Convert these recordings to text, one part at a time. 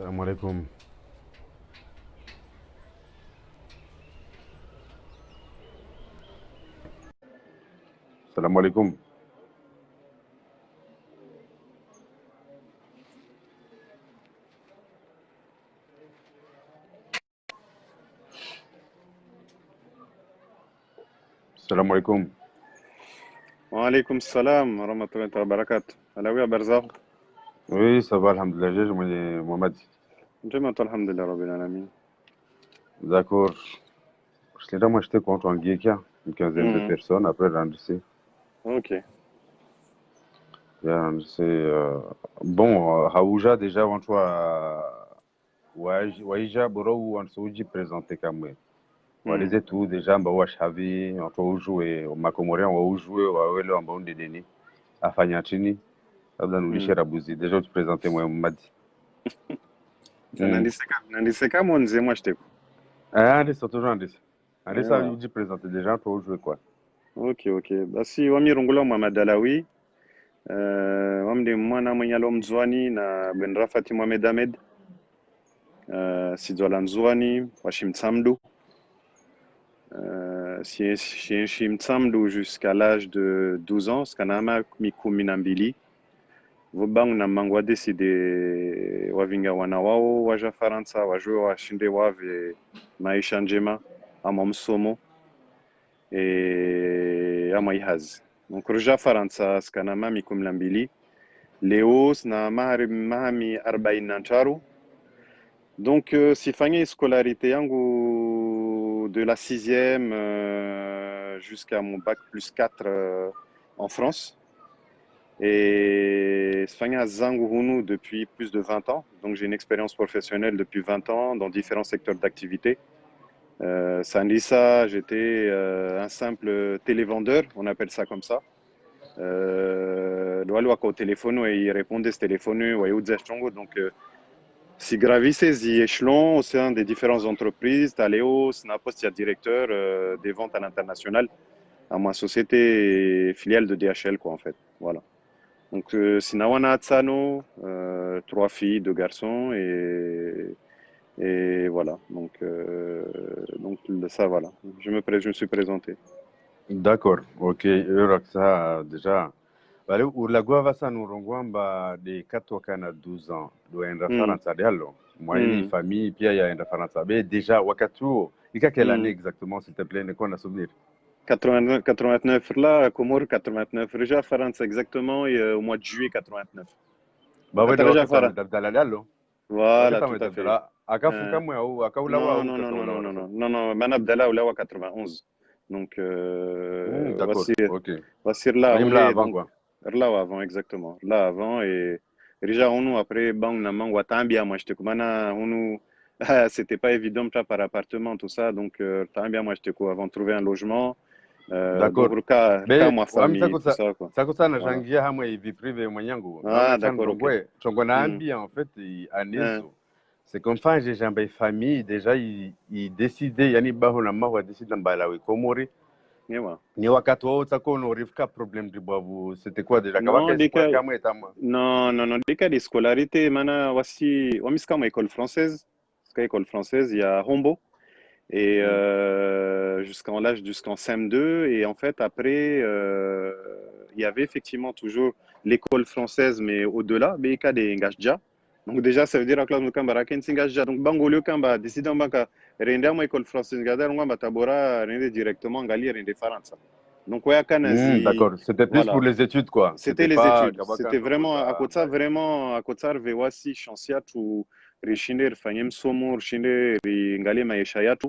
السلام عليكم. السلام عليكم. السلام عليكم. وعليكم السلام ورحمة الله وبركاته. Alawi habari zako? Oui, ça va, alhamdulillah. Je suis Mohamed. Njema tu alhamdulillah rabbil alamin. D'accord. Je l'ai acheté contre un geekia, une quinzaine de personnes, après rendu. Ok. Bon, Haouja, déjà, on voit Waïja, Boro, on s'est présenté comme moi. On les tout, déjà, on va Chavi, on va jouer, au Macomorien, on va jouer, on va aller en bon de Denis, à Fanyachini, à Danouliché Rabouzi. Déjà, tu présentais moi, Mohamed. Nandiseka mwanze mwashteko. Andis, toujours Andis. Andis, ça veut dire présenter des gens pour jouer quoi. Ok. Basi wamirungula Muhammad Alawi. Wamde mwana mwenyalo mzwani na Ben Rafati Mohamed Ahmed. Sidwala Nzwani, Washim Tsamdou. Shim Tsamdou jusqu'à l'âge de 12 ans, Skanama Mikuminambili. Vobang na mangwa deside wavinga wana wao waja Faransa wajue washinde wave maisha njema ama msomo ama ihazi. Donc ruja Faransa skana mami 12 Leos na mahami 43. Donc sifanye scolarité yangu de la 6e jusqu'à mon bac plus 4 en France. Et Sfanya Zangu Hunu depuis plus de 20 ans. Donc j'ai une expérience professionnelle depuis 20 ans dans différents secteurs d'activité. Sandisa, j'étais un simple télévendeur, on appelle ça comme ça. Au téléphone, et il répondait ce téléphone, donc si gravissait les échelons au sein des différentes entreprises, Taléo, Snapos, il y a directeur des ventes à l'international à ma société filiale de DHL, quoi, en fait. Voilà. Donc, Sinawana Atsano, 3 filles, 2 garçons, et voilà. Donc ça, voilà. Je me suis présenté. D'accord, ok. Ça, déjà. Wale ulagua vasa nurongwamba de katoka na 12 ans doenda Faransa dialo. Moi, une famille, puis il y a une Faransa. Mais déjà, wakati huo, ika quelle année exactement, s'il te plaît, ne qu'on a souvenir? 89 là, Comore 89. Déjà France exactement au mois de juillet 89. Bah ouais, Déjà donc Dabdalalo. Voilà, tout à fait. Akafuka mwa ou akaulawa ou non, Man Abdallah Oulawa 91. Donc, d'accord, ok. voici là, Là avant quoi. Là avant, exactement. Là avant, et déjà, on après, bang, naman, watambia, moi, j'étais comme, c'était pas évident, par appartement, tout ça. Donc, tambia, moi, j'étais quoi, avant de trouver un logement. D'accord. Donc, cas, ma famille, tout ça, quoi. Ça ça na jangia hamwe hivi privé mwanyangu. Ah, d'accord, ok. Chongo na ambia, en fait, aneso. C'est comme ça, j'ai jamais famille, déjà, il décidait, yani baho na maho décide na mbalawi komori. Ni wakati wao utako no rifka problème du babu, c'était quoi déjà? Non, des cas de scolarité, mana wasi, wamiska ma école française. École française, il y a Hombo. Et jusqu'en CM2. Et en fait, après, il y avait effectivement toujours l'école française, mais au-delà, mais il y a des Ngashja. Donc déjà, ça veut dire que la classe Mukamba Raken Singashja. Donc Bangolio Kamba, décidant Baka, rendre ma école française, Gada, Ngamba Tabora, rendre directement Gali, rendre France. Donc, ouais, d'accord, c'était plus pour les études, quoi. C'était les études. C'était vraiment, à côté ça, vraiment, à côté ça, Vewasi, Chansiat, ou Richiner, Fanyem Somor, Richiner, Ngali Maeshayatu.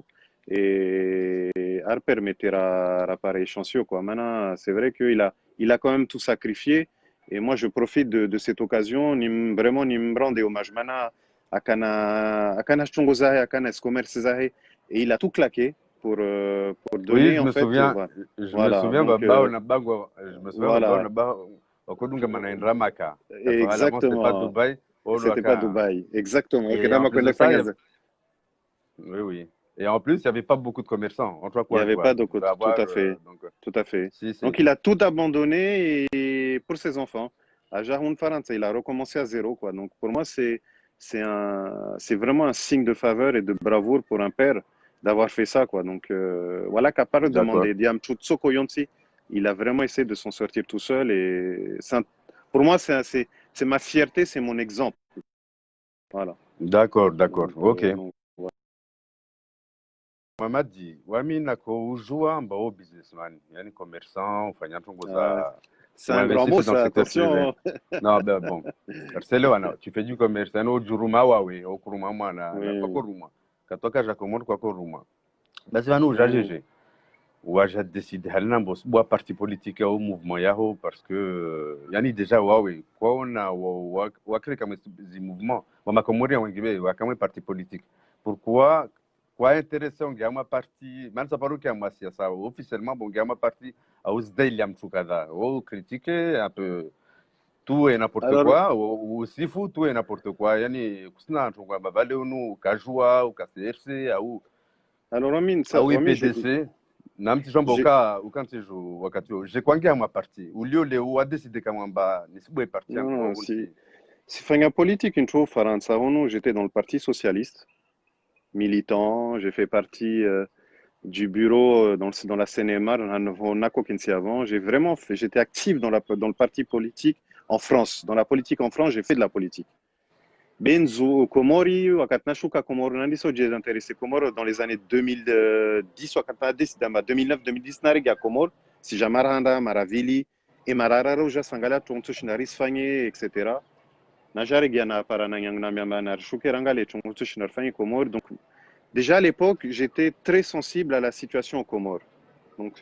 Et à permettre à pareil chanceux quoi. Maintenant, c'est vrai qu'il a quand même tout sacrifié. Et moi, je profite de cette occasion, vraiment, ni me rendre hommage. Maintenant, à Kana Chongozahe, à Kana Commerce Zahe, et il a tout claqué pour donner, oui, je en me fait. Souviens, voilà. Je me souviens, voilà. Exactement. C'était pas Dubaï. Exactement. Et en plus de ça, oui. Et en plus, il n'y avait pas beaucoup de commerçants. Il n'y avait pas de côte, tout à fait. Tout à fait. Donc, il a tout abandonné et pour ses enfants. À Jahoun Faransa, il a recommencé à zéro, quoi. Donc, pour moi, c'est c'est vraiment un signe de faveur et de bravoure pour un père d'avoir fait ça, quoi. Donc, voilà, qu'à part D'accord. demander Diam Chutsoko Yonti, il a vraiment essayé de s'en sortir tout seul. Et pour moi, c'est ma fierté, c'est mon exemple. Voilà. D'accord, d'accord. Donc, Ok. voilà. Mamadi, wami nako ujua ambao businessman, yani commerçant, ufanya tungo za C'est ou un grand mot, investissent dans le ça, secteur privé. attention. Non, ben bon. Marcelo, tu fais du commerce, no juruma wawe, okuruma mwana, na Oui. kwako ruma. Katoka jakomor kwako ruma. Basi vanu Mm. ujajeje. Waja décidé halina mbos bwa parti politique au mouvement yaho parce que yani déjà wawe kwa ona wakre kama zi mouvement wa makomori wengibe wakamwe parti politique. Pourquoi kwa intéressant ngama parti man sa paru kama siasa officiellement bon ngama parti au zdail ya mtu kadha au critiquer un peu tout et n'importe Alors, quoi ou si fou tout et n'importe quoi yani kusina ntu kwa bavale unu kajua ou KCRC alors, Amine, au Amine, IPDC na mti jomba ukantijo wakati huo je kwangia ma parti ulio leo wa décider kama mba nisibwe parti yangu non, au si, si si fanya politique, une chose, Faransa, j'étais dans le Parti socialiste, militant, j'ai fait partie du bureau dans la Seine-et-Marne, on a avant. J'étais actif dans le parti politique en France. Dans la politique en France, j'ai fait de la politique. Benzo, Komori, Wakatnashuka, Komoro, Nandiso, j'ai intéressé Komoro dans les années 2010, Wakatnadis, 2009-2010, Nariga Komor, si Jamaranda, Maravili, et Marara Roja, Sangala, Tontushnaris Fagné, etc. Najarigiana, Paranayang, Namiamana, Shukerangale, Tontushnar Komor. Donc, déjà à l'époque, j'étais très sensible à la situation aux Comores. Donc,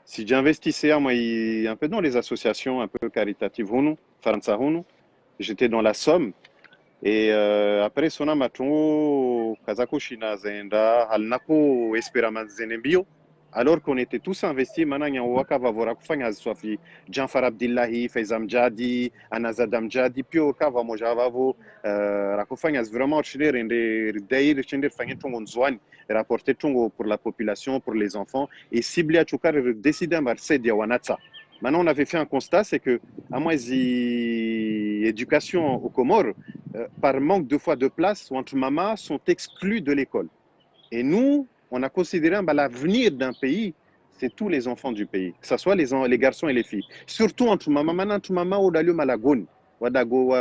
si j'investissais moi, un peu dans les associations un peu caritatives, j'étais dans la Somme. Et après, sona matongo kazako shina zenda halnako espérama zenembio. Alors qu'on était tous investis, maintenant il y a waka va voir kufanya swafi Janfar Abdillahi, Faisam Jadi, Anazadam Jadi, pio kava mojavavo rakufanya vraiment chiner rende dair chiner fanya tongo nzwani rapporter tongo pour la population, pour les enfants et cibler à chukar décider à Marseille dia wanatsa. Maintenant on avait fait un constat, c'est que à moi éducation aux Comores par manque de fois de place ou entre mamas sont exclus de l'école. Et nous, on a considéré que l'avenir d'un pays, c'est tous les enfants du pays, que ce soit les garçons et les filles. Surtout entre mamas, maintenant entre mamas, Odalio Malagon, Wadago,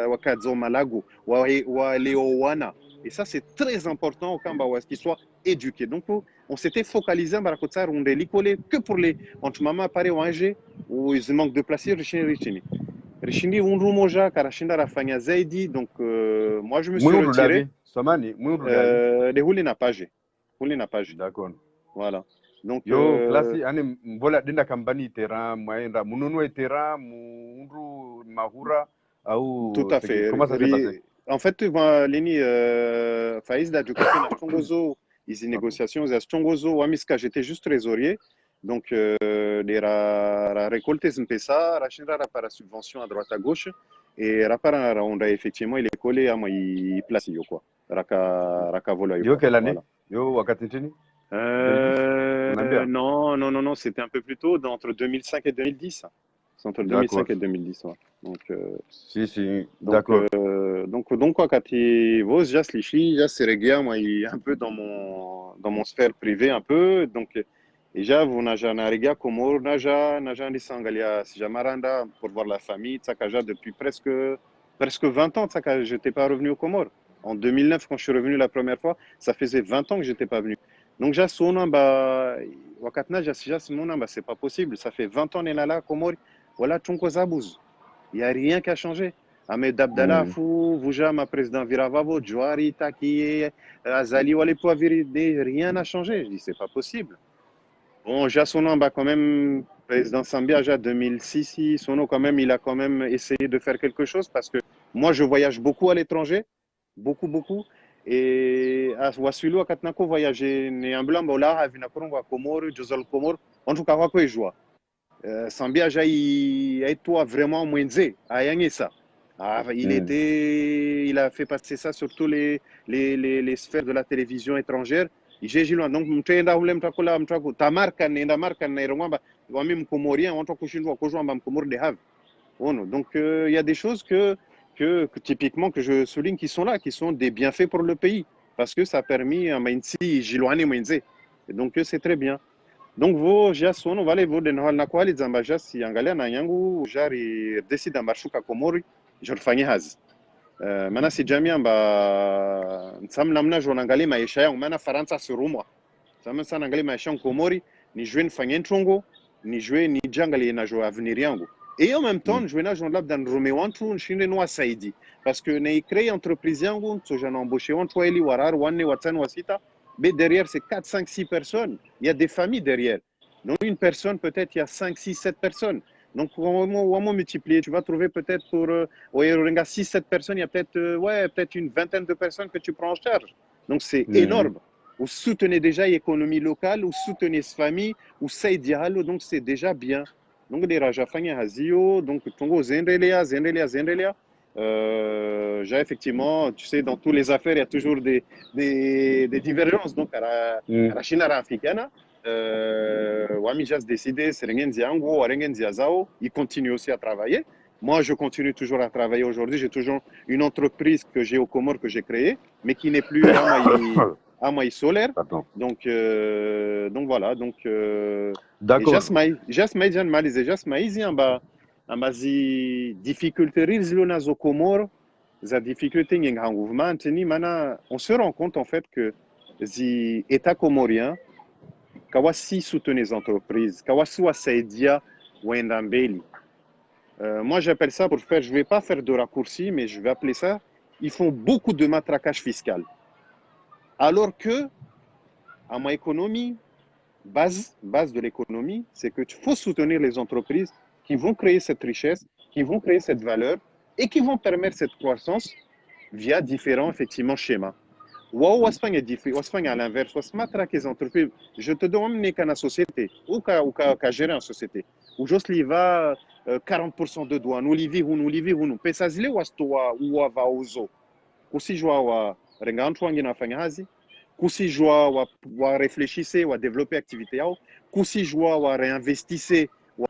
Wakadzo Malago, Leowana. Et ça, c'est très important au Kamba, qu'ils soient éduqués. Donc, on s'était focalisé à on l'école que pour les entre mamas, Paris ou Angers, où ils manquent de place, Richini. Rishindi Unrumoja, Karashinda Rafanya Zaidi. Donc, moi, je me suis Mounoudou retiré. Davi Somani Mounoudou Davi Les Houli n'a pas gé. Houli n'a pas gé. d'accord Voilà. Donc, yo klasi ani mbola dinda kambani terrain moyen mununu terrain mundu mahura tout au à fait. comment ça s'est passé En fait, Leni, Faiz, là, du côté de Chongozo, ils y pardon négociations, Chongozo, Wamiska, j'étais juste trésorier. Donc, les récolter Mpesa, Rachindra par la subvention à droite à gauche. Et Rapara, on a effectivement, il est collé à moi, il place, quoi. Raka vola, yo quoi. quelle année Voilà. yo wakati chini 2010 unambia Non, non, non, non, c'était un peu plus tôt, entre 2005 et 2010. C'est entre 2005 d'accord et 2010, ouais. Donc, si donc, d'accord quoi, quand il vos jas les filles, jas c'est régulier, moi, il est un peu dans mon sphère privée, un peu. Donc, déjà, vous n'avez jamais régulier comme on n'a des sangalia, si jamais Maranda pour voir la famille, ça déjà depuis presque 20 ans, ça que j'étais pas revenu au Comores. En 2009, quand je suis revenu la première fois, ça faisait 20 ans que j'étais pas venu. Donc, jas son bah, wakatna jas mon bah, c'est pas possible. Ça fait 20 ans n'est là, Comores. Voilà, Tchonko Zabouz. Il n'y a rien qui a changé. Ahmed Abdallah, Fou, Βοujama, président Viravavo, Jouari, Taki, Azali, Walepo, rien n'a changé. Je dis, c'est pas possible. Bon, Jassonan, bah, quand même, président Sambia, déjà 2006, Sono, quand même, il a quand même essayé de faire quelque chose parce que moi, je voyage beaucoup à l'étranger, beaucoup, beaucoup. Et à Wassulu, à Katnako, voyager, né un blanc, là, à Vinakoron, à Komoro, Josol Komoro, en tout cas, quoi, il joue. Sambia já toi vraiment moins à ça. Il a fait passer ça sur tous les sphères de la télévision étrangère. J'ai loin donc mtenda ule mtakula mtako tamarka nenda marka na irongamba wami mkomorien on to kushindwa kujwa mkomor de have. Donc il y a des choses que typiquement que je souligne qui sont là, qui sont des bienfaits pour le pays. Parce que ça a permis à Mainzi, Giloane Mainzi. Et donc, c'est très bien. Donc, vous, j'ai son, on va aller vous donner la quoi, les ambajas, si Angalia, Nanyangu, Jari, décide d'embarchuka Komori, je le fais haz. Mana si jamii amba sam namna jo nangali maisha yangu maana Faransa surumwa sama sana nangali maisha yangu Komori ni jue nifanye nchongo ni jue ni jangali na jo avenir yangu et en même temps jue na jo labda nrume wantu nshinde no saidi parce que na créer entreprise yangu so jana embauché wantu eli warar wanne watano wasita mais derrière c'est 4 5 6 personnes il y a des familles derrière non une personne peut-être il y a 5 6 7 personnes. Donc, on va multiplier. Tu vas trouver peut-être pour 6-7 personnes, il y a peut-être une vingtaine de personnes que tu prends en charge. Donc, c'est énorme. Vous soutenez déjà l'économie locale, vous soutenez cette famille, vous savez donc c'est déjà bien. Donc, les Raja Fanya Hazio, donc, Tongo Zendelia. J'ai effectivement, tu sais, dans toutes les affaires, il y a toujours des divergences. Donc, à la Chine africaine, Wamijas décidé, il continue aussi à travailler. Moi, je continue toujours à travailler aujourd'hui. J'ai toujours une entreprise que j'ai aux Comores que j'ai créée, mais qui n'est plus à moi solaire. Donc voilà. Donc, d'accord. Jasmaï, difficulté aux Comores, la difficulté on se rend compte en fait que l'État comorien Kawasi soutenir les entreprises, Kawasi wasaidia Wendambeli. Moi, j'appelle ça pour faire, je ne vais pas faire de raccourci, mais je vais appeler ça, ils font beaucoup de matraquage fiscal. Alors que, à ma économie, base de l'économie, c'est que tu faut soutenir les entreprises qui vont créer cette richesse, qui vont créer cette valeur et qui vont permettre cette croissance via différents, effectivement, schémas. Ou Espagne est différent, Espagne à l'inverse, ou matraque les entreprises. Je te demande qu'à la société, ou qu'à gérer une société, où juste il va 40% de douane, ou livi, ou nous, pesazile ou astoa, ou va ozo. Kusi joa wa rengantuangi na fanya hazi, kusi joa wa réfléchissez, ou développer activité yao, kusi joa wa réinvestissez, ou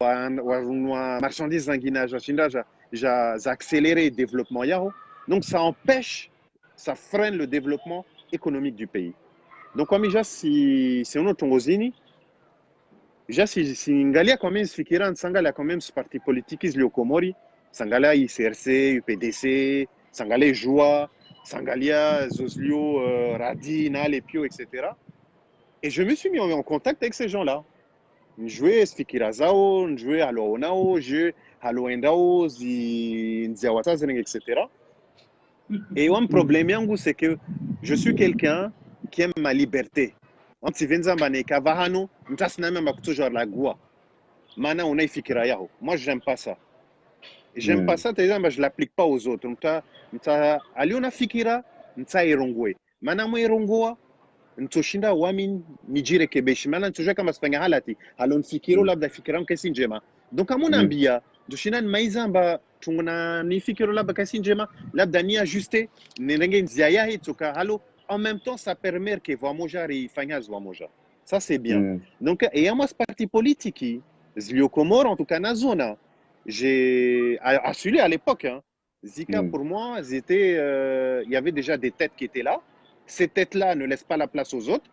marchandises sanguinage, ja accélérer le développement yao. Donc ça empêche, ça freine le développement économique du pays. Donc, comme déjà, si on a tongozini, déjà, si Ngalia quand même, Sangalia quand même, ce parti politique, ils le Komori, Sangalia, ICRC, UPDC, Sangalia, Joua, Sangalia, Zoslio, Radi, Nal, Epio, etc. Et je me suis mis en contact avec ces gens-là. Jouer Sfikirazao, jouer à l'Oonao, jouer à l'Oendao, Nziawata, etc. Et un problème, c'est que je suis quelqu'un qui aime ma liberté. Moi, j'aime pas ça. J'aime pas ça, je ne l'applique pas aux autres. Aliona fikira, mana mo erongwa, ntoshinda wami nijire kebeshi. Mana ntoja kama spanya halati. Alon fikiro labda fikira mkesi njema. Donc à mon ambia, doshina maizamba tungona ni fikiro labda kasi njema, labda ni ajuster, nenge nziaya hitoka halo. En même temps, ça permet que Voamoja et Fanyaz Voamoja. Ça, c'est bien. Donc, et à moi, ce parti politique, Zlio Comore, en tout cas, Nazona, j'ai assuré à l'époque, hein, Zika, pour moi, il y avait déjà des têtes qui étaient là. Ces têtes-là ne laissent pas la place aux autres.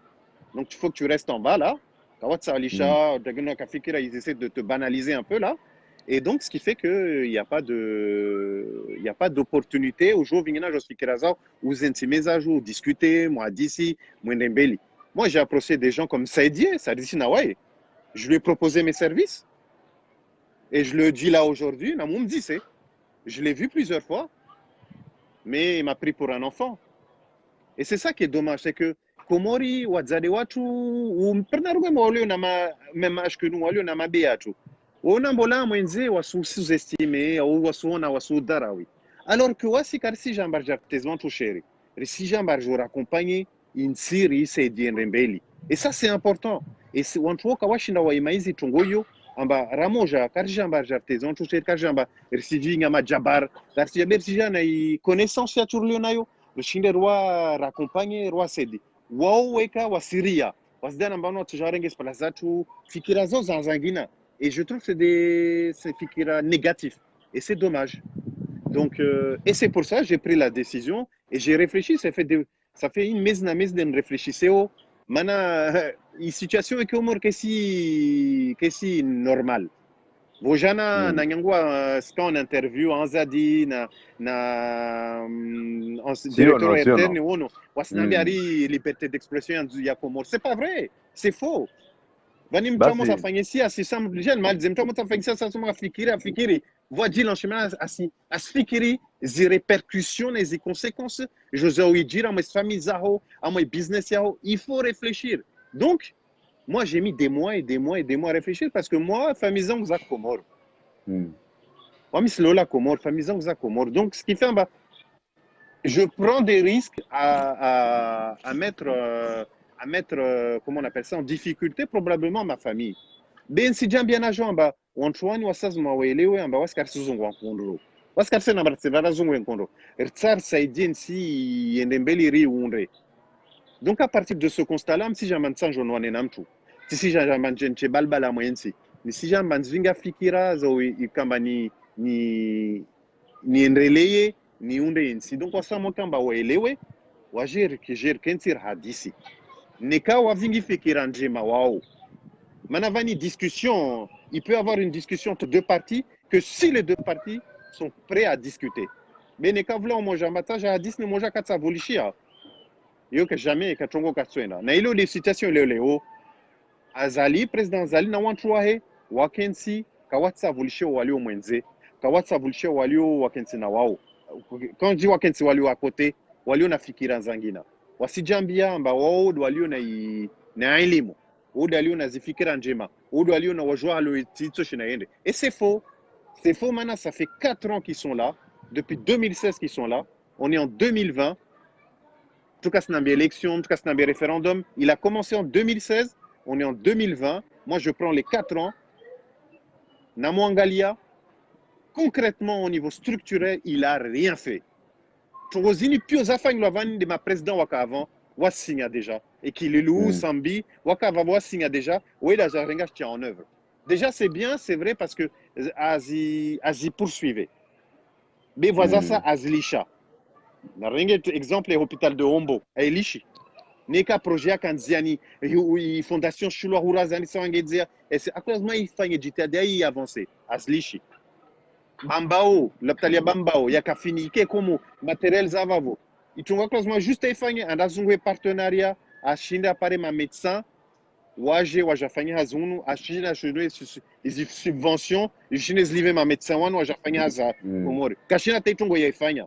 Donc, il faut que tu restes en bas, là. Ils essaient de te banaliser un peu, là. Et donc, ce qui fait qu'il n'y a pas d'opportunité. Au jour où je suis Kiraza, où vous discuter, moi, d'ici, moi, Ndembeli. Moi, j'ai approché des gens comme Saïdié Nawai. Je lui ai proposé mes services. Et je le dis là aujourd'hui, Namoum dit c'est. Je l'ai vu plusieurs fois, mais il m'a pris pour un enfant. Et c'est ça qui est dommage, c'est que Komori, Wadzadewatu, ou même âge que nous, Nama Beatu. Onambola mwenze wasu sous-estimé ou wasu darawi. Alors que wasi karsi jambar jartezman touchéri. Si jambar jour accompagné in siri c'est dien rembeli. Et ça c'est important. Et c'est wantuo kawashinda wa imaizi tungoyo amba ramoja karsi jambar jartezman touchéri karsi jamba resiji ngama jabar karsi jaber sijana i connaissance ya turlionayo le shinde roi raccompagné roi sedi. Wao weka wasiria. Wasdana mbano tujarenge spalazatu fikirazo zanzangina. Et je trouve que c'est des fikira négatifs. Et c'est dommage. Donc, et c'est pour ça que j'ai pris la décision et j'ai réfléchi. Ça fait une mise na mise de réfléchir. Mana, une situation est comme que si normal. Vojana na nyangwa en interview en zadi en directeur RTN wono wasnambi ari liberté d'expression ya Comore. C'est pas vrai, c'est faux. Vani mtamo safanya si asisam jeune mal mtamo safanya si asisam afikiri voit dire l'enchaînement asfikiri zi répercussions et zi conséquences José dire à mes familles zao à mes business yao, il faut réfléchir. Donc moi j'ai mis des mois et des mois et des mois à réfléchir parce que moi famille zang za Comore. Moi mis lola Comore famille zang za Comore. Donc ce qui fait bah je prends des risques à mettre comment on appelle ça, en difficulté probablement ma famille. Ben si bien agent ba wanchwani wasazuma waelewe amba waskar sizungu wankondro. Waskar sena bartsevara zungu wankondro. Rtsar saidien si yendembeli ri unre. Donc à partir de ce constat-là, si j'amène ça jonwane namtu. Si j'amène jenche balbala moyensi. Si j'amène zvinga fikira zo ikamba ni enreleye ni unde yensi. Donc wasamo kamba waelewe wajir kijir kentir hadisi. Neka wavingi fikira njema wao. Manavani discussion, il peut y avoir une discussion entre deux parties que si les deux parties sont prêts à discuter. Mais neka vla moja mataja hadis ne moja katsa volishia. Yo que jamais katongo katswena. Na ilo les situations leo Azali président Azali na wantuahe wakensi kawatsa volishia walio mwenze. Kawatsa volishia walio wakensi na wao. Quand je dis wakensi walio à côté, walio na fikira zangina. Wasijambia amba wao walio na elimu. Walio na zifikira njema. Walio na wajua lo tito shinaende. Et c'est faux. C'est faux maintenant, ça fait 4 ans qu'ils sont là. Depuis 2016 qu'ils sont là. On est en 2020. En tout cas, c'est une élection, en tout cas, c'est un référendum. Il a commencé en 2016. On est en 2020. Moi, je prends les 4 ans. Namwangalia, concrètement, au niveau structurel, il n'a rien fait. Tongozini pio zafang lavani de ma président waka avant wasinga déjà et qu'il est loup sambi waka va wasinga déjà oui la jarenga tient en œuvre. Déjà c'est bien, c'est vrai parce que Azi poursuivait. Mais voilà ça Azlisha. Na ringe exemple l'hôpital de Hombo et Lichi. Neka projet kanziani fondation Shulwa Hurazani Sangedzia et c'est à cause moi il fallait jita d'ailleurs avancer Azlichi. Bambao, l'hôpital Bambao, il y a qu'à finir, comme matériel zavavo. Il trouve que moi juste à faire un partenariat à Chine apparaît ma médecin, waje fanya hazunu à Chine à Chine les subventions, Chine live ma médecin wan fanya za komori. Kashina taitungo ya ifanya.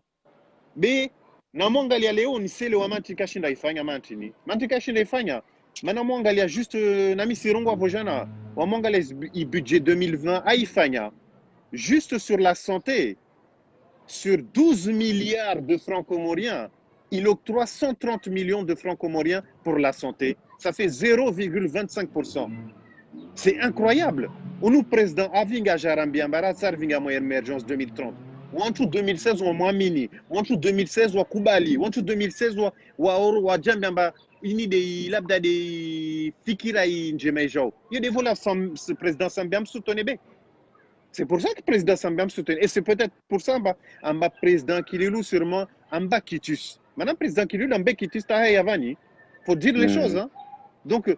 Mais na mongalia leo ni sele wa manti kashinda ifanya mantini. Manti kashinda ifanya. Mana mongalia juste nami sirongo hapo jana. Wa mongalia budget 2020 à ifanya. Juste sur la santé, sur 12 milliards de francs comoriens, il octroie 130 millions de francs comoriens pour la santé. Ça fait 0,25%. C'est incroyable. On nous président Avinga Jarambian Baratsar Vinga Mo Emergence 2030. Ou en tout 2016 ou moins mini. Ou en tout 2016 ou Kubali. Ou en tout 2016 ou Oro ou Djambamba. Ini de labda de Fikira Njemejao. Il y a des volets ce président Sambiam Soutonebe. C'est pour ça que le président Sambiam soutient. Et c'est peut-être pour ça que président Kililou sûrement en bas Kitus. Maintenant, le président Kililou en bas Kitus, il faut dire les choses. Hein. Donc,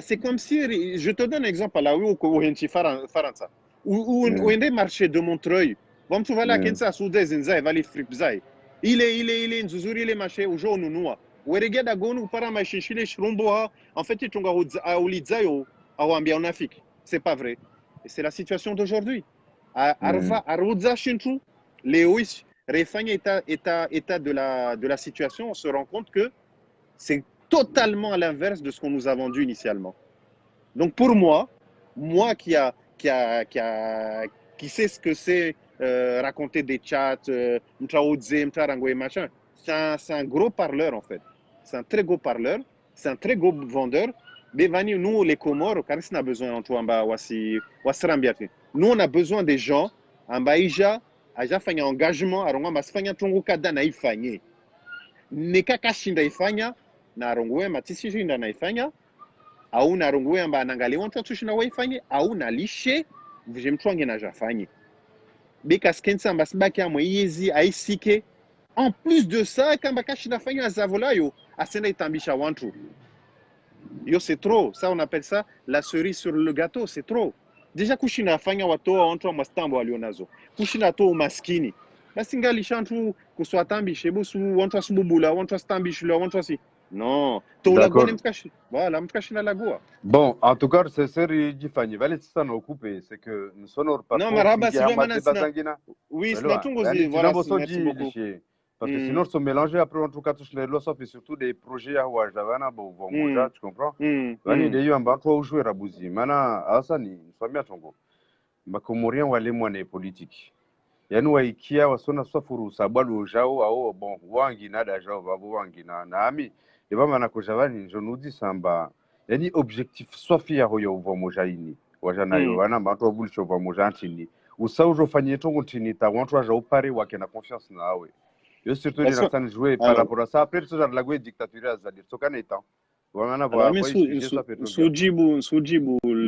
c'est comme si, je te donne un exemple là où on est Faransa. Où on est marché de Montreuil. Bon, tu vas là, Kensa, Soudé, Zinza, Vali Fripzai. Il est, Nzuzuri, il est marché, au jour où nous noua. Où est regarde à Gonou, Paramachile, Shromboa. En fait, il est à Olidzayo, à Wambia, en Afrique. C'est pas vrai. Et c'est la situation d'aujourd'hui. Arva, Arudza, Shintu, Léoïs, Refagné état de la situation, on se rend compte que c'est totalement à l'inverse de ce qu'on nous a vendu initialement. Donc pour moi qui sait ce que c'est raconter des chats, machin, c'est un gros parleur en fait. C'est un très gros parleur, c'est un très gros vendeur. Mais nous, les Comores, car on a besoin nous, on a besoin des gens, Aja fait un engagement, Aronga fait un Tongoka na ifanye. Neka kashinda ifanya, na Arongwe matisi jinda na ifanya, au na Arongwe amba nangali wanta tushina wa ifanye, au na lishe, vijemtwange na jafanye. Bekas kensa mbasbaki amwe yezi aisike. En plus de ça, quand bakashi na fanya zavola yo, asena itambisha wantu. Yo, c'est trop. Ça, on appelle ça la cerise sur le gâteau. C'est trop. Déjà, kushina fanya watoa wantu mastambo walionazo. Kushina to maskini. Basi ngali shantu kuswatambishe busu wantu asububula, wantu astambishula, wantu asi. Non. To la gone mkashi. Voilà, mkashi na lagua. Bon, en tout cas, c'est sérieux Fanny. Valé ça nous coupé, c'est que nous sommes pas. Non, maraba si oui, c'est notre ngozi. Voilà, merci beaucoup. Parce que sinon, se mélanger après, en tout cas, tous les lots, et surtout des projets à Ouajavana, bon, tu comprends? Vani de yon ba ko jouer Rabouzi. Mana asani, famia tongo. Makomorien wale mwane politique. Yani wa ikia wasona sofuru sabalu jao au bon wangi nada jao babu wangi na ami. Et ba mana ko javani, je nous dis samba. Yani objectif sofia hoyo uva mojaini. Wajana yo wana mbato bulisho uva mojantini. Usaujo fanye tongo tini ta wantu wa jao pare wake na confiance na awe. Yo surtout les gens jouer par rapport à ça. Après, ce genre de la guerre dictatoriale, c'est-à-dire ce qu'on est temps. Soudjibou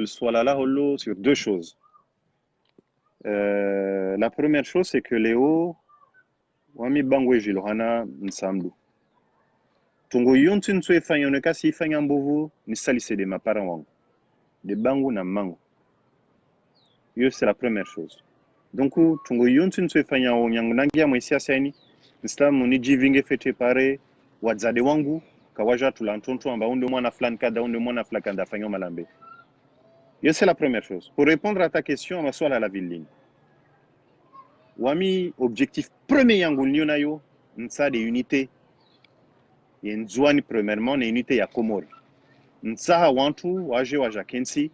soit là sur deux choses. La première chose, c'est que Léo, Wami Bangwe Jilohana Nsambu. Tongo Yontun Sue Fanyoneka si Fanyambovo, ni salissé de ma parent. De Bango na Mango. C'est la première chose. Donc, Tongo Yontun Sue Fanyonyangunangia Moisia Sani. Nsta moni jivinge fete pare wadzade wangu kawaja tulantonto amba onde mwana flankada onde mwana flakanda fanyo malambe. C'est la première chose. Pour répondre à ta question, on va soit à la ville. Wami objectif premier yangu nyonayo nsa de unité. Yenzwani premièrement ne unité ya Komori. Nsa wantu waje waja kensi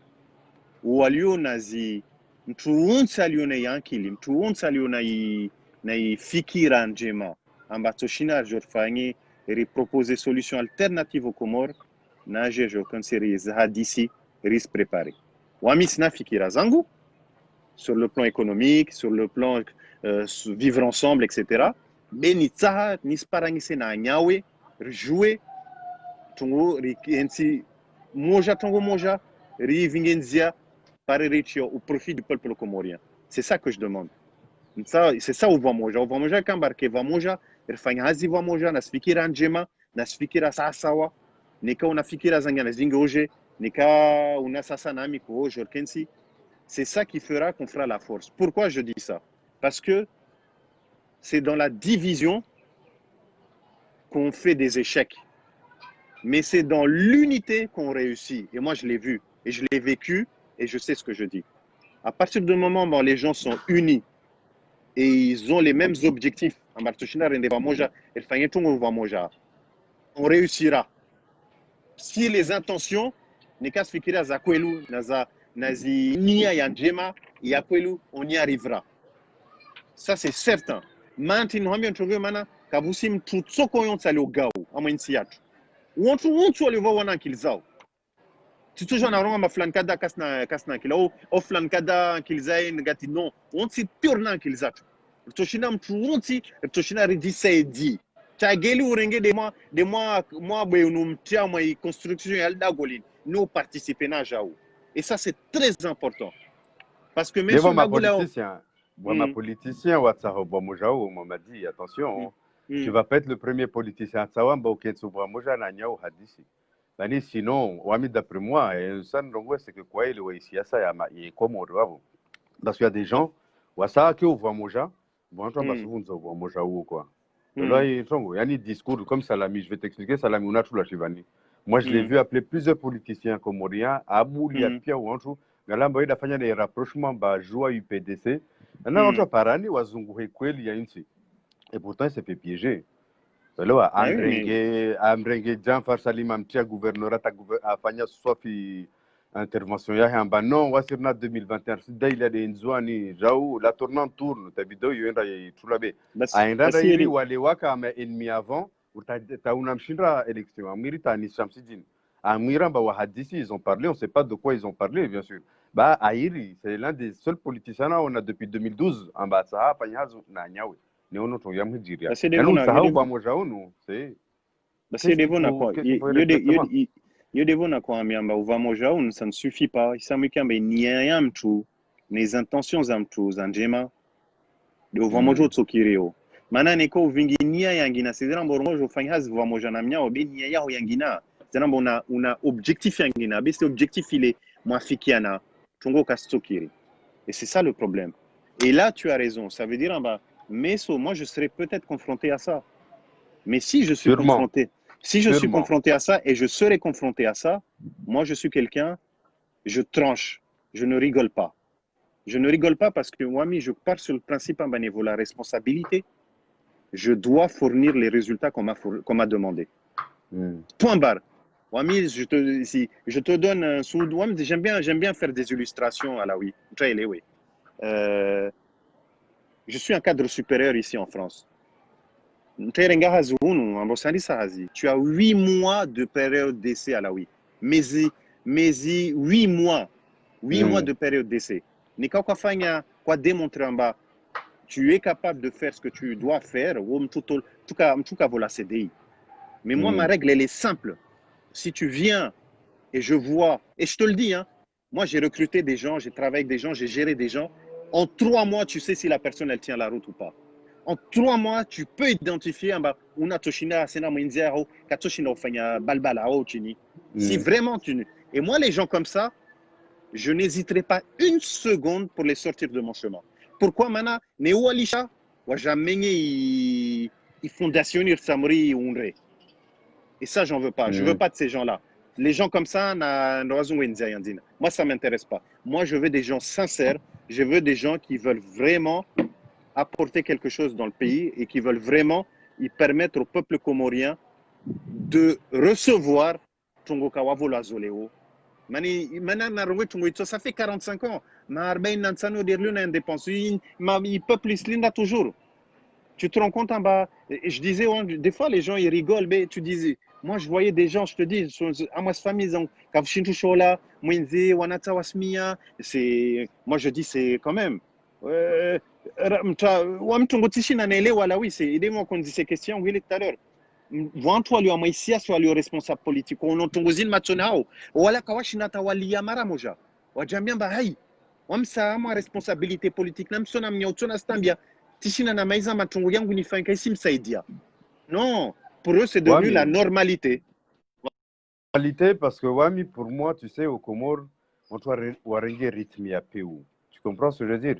walio nazi mtuunsa aliona yankili mtuunsa aliona na fikira njema ambacho shina jorfanye proposer solution alternative aux Comores na je conseillerais hadisi risque préparé wami sina fikira zangu sur le plan économique sur le plan vivre ensemble etc. Beni tsaha nisparangise na nyawe jouer tungo rikensi moja tungo moja rivingenzia pare richio au profit du peuple comorien. C'est ça que je demande. C'est ça uva moja kambarke va moja irfanya hazi va moja nasfikira njema nasfikira sasawa nika unafikira zangana zingoje nika una sasa nami ko jorkensi. C'est ça qui fera qu'on fera la force. Pourquoi je dis ça? Parce que c'est dans la division qu'on fait des échecs, mais c'est dans l'unité qu'on réussit. Et moi je l'ai vu et je l'ai vécu et je sais ce que je dis. À partir du moment où les gens sont unis et ils ont les mêmes objectifs, on réussira. Si les intentions, on y arrivera. Ça c'est certain. Maintenant, kabusim tutsoko yonsali ogao amoinsiatu. Wontu aliva wana kilzao. Toujours na ronga maflankada kasna kila o flankada kilzae ngati non onti purna kilzatu toshina mtu onti toshina ridisedi chageli urenge de moi be unumtia moi construction ya dagolin nous participer na jao et ça c'est très important parce que même ma politicien WhatsApp Bomojao m'a dit attention tu vas pas être le premier politicien Tsawamba au Ketsu Bomoja na nyao hadisi. Bani sinon, wami d'après moi, ça c'est que quoi il est ici à ça il est comme on doit. Parce qu'il y a des gens, ou ça qui ouvrent moja, bon toi parce que vous ouvrez moja ou quoi. Là il y a des discours comme Salami, je vais t'expliquer Salami on a tout la chivani. Moi je l'ai vu appeler plusieurs politiciens comoriens à Moulia Pia ou en tout. Galamba il a fait des rapprochements bah joie UPDC. Maintenant on par année wazungu kweli ya insi. Et pourtant il s'est fait piéger. Là, Amrenge Jean Farsalim Amtia gouverneur a fait une intervention. Il y a un banon, on 2021. Il y a des Nzouani, Jaou, la tournante tourne. Tu as vu, il y a un Toulabé. A un rada iri walewaka mais ennemi avant, ou tu as une amchindra élection. Amiri ta ni Shamsidine. Amira ba wahadisi, ils ont parlé, on ne sait pas de quoi ils ont parlé, bien sûr. Bah, Aïri, c'est l'un des seuls politiciens là, on a depuis 2012, en bas, ça a pas na nyawe. C'est des bons ça ne suffit pas. Les intentions ndio vamojo tsokireo maana niko vingi nia yangina sidira mborongo jo fanya hazi vamoja na mnya obi nia yao yangina zana una objectif yangina be c'est objectif il est mwafikiana tungo kastsokiri et c'est ça le problème et là tu as raison ça veut dire mais moi je serais peut-être confronté à ça mais si je suis confronté suis confronté à ça et je serai confronté à ça moi je suis quelqu'un je tranche je ne rigole pas. Je ne rigole pas parce que moi, je pars sur le principe en niveau la responsabilité. Je dois fournir les résultats qu'on m'a demandé. Point barre. Wami, je te donne un sous. J'aime bien faire des illustrations à la oui. Je suis un cadre supérieur ici en France. Tu as 8 mois de période d'essai à la oui. Mais 8 mois. 8 mois de période d'essai. Nika kwa fanya kwa démontrer tu es capable de faire ce que tu dois faire en tout cas voilà CDI. Mais moi ma règle elle est simple. Si tu viens et je vois et je te le dis moi j'ai recruté des gens, j'ai travaillé avec des gens, j'ai géré des gens. En 3 mois tu sais si la personne elle tient la route ou pas. En 3 mois tu peux identifier una toshina sena mwinzero katoshina ufanya balbala au chini. Si vraiment et moi les gens comme ça je n'hésiterai pas une seconde pour les sortir de mon chemin. Pourquoi maintenant Néo Alisha jamais ils fondationnent Samri Unre. Et ça, j'en veux pas. Je veux pas de ces gens-là. Les gens comme ça, moi, ça m'intéresse pas. Moi, je veux des gens sincères. Je veux des gens qui veulent vraiment apporter quelque chose dans le pays et qui veulent vraiment y permettre au peuple comorien de recevoir Tongokawa Volazoleo. Ça fait 45 ans. Le peuple islinda toujours. Tu te rends compte en bas. Je disais, des fois, les gens, ils rigolent. Mais tu disais, moi, je voyais des gens, je te dis, à moi, famille, moi, je dis, c'est quand même. Oui, c'est aidez-moi qu'on dit ces questions, oui, tout à l'heure. Vantu walioamaisia si walio responsable politique unontongozini machoni hao wala kawashinata waliyamara moja wajambia hai wamsaama responsabilité politique na msona mnyautona stambia tishina na maiza matungo yangu nifanyika isi msaidia non pour eux c'est devenu la normalité parce que Wami pour moi tu sais au Comores on doit waringe rythme ya peu tu comprends ce que je veux dire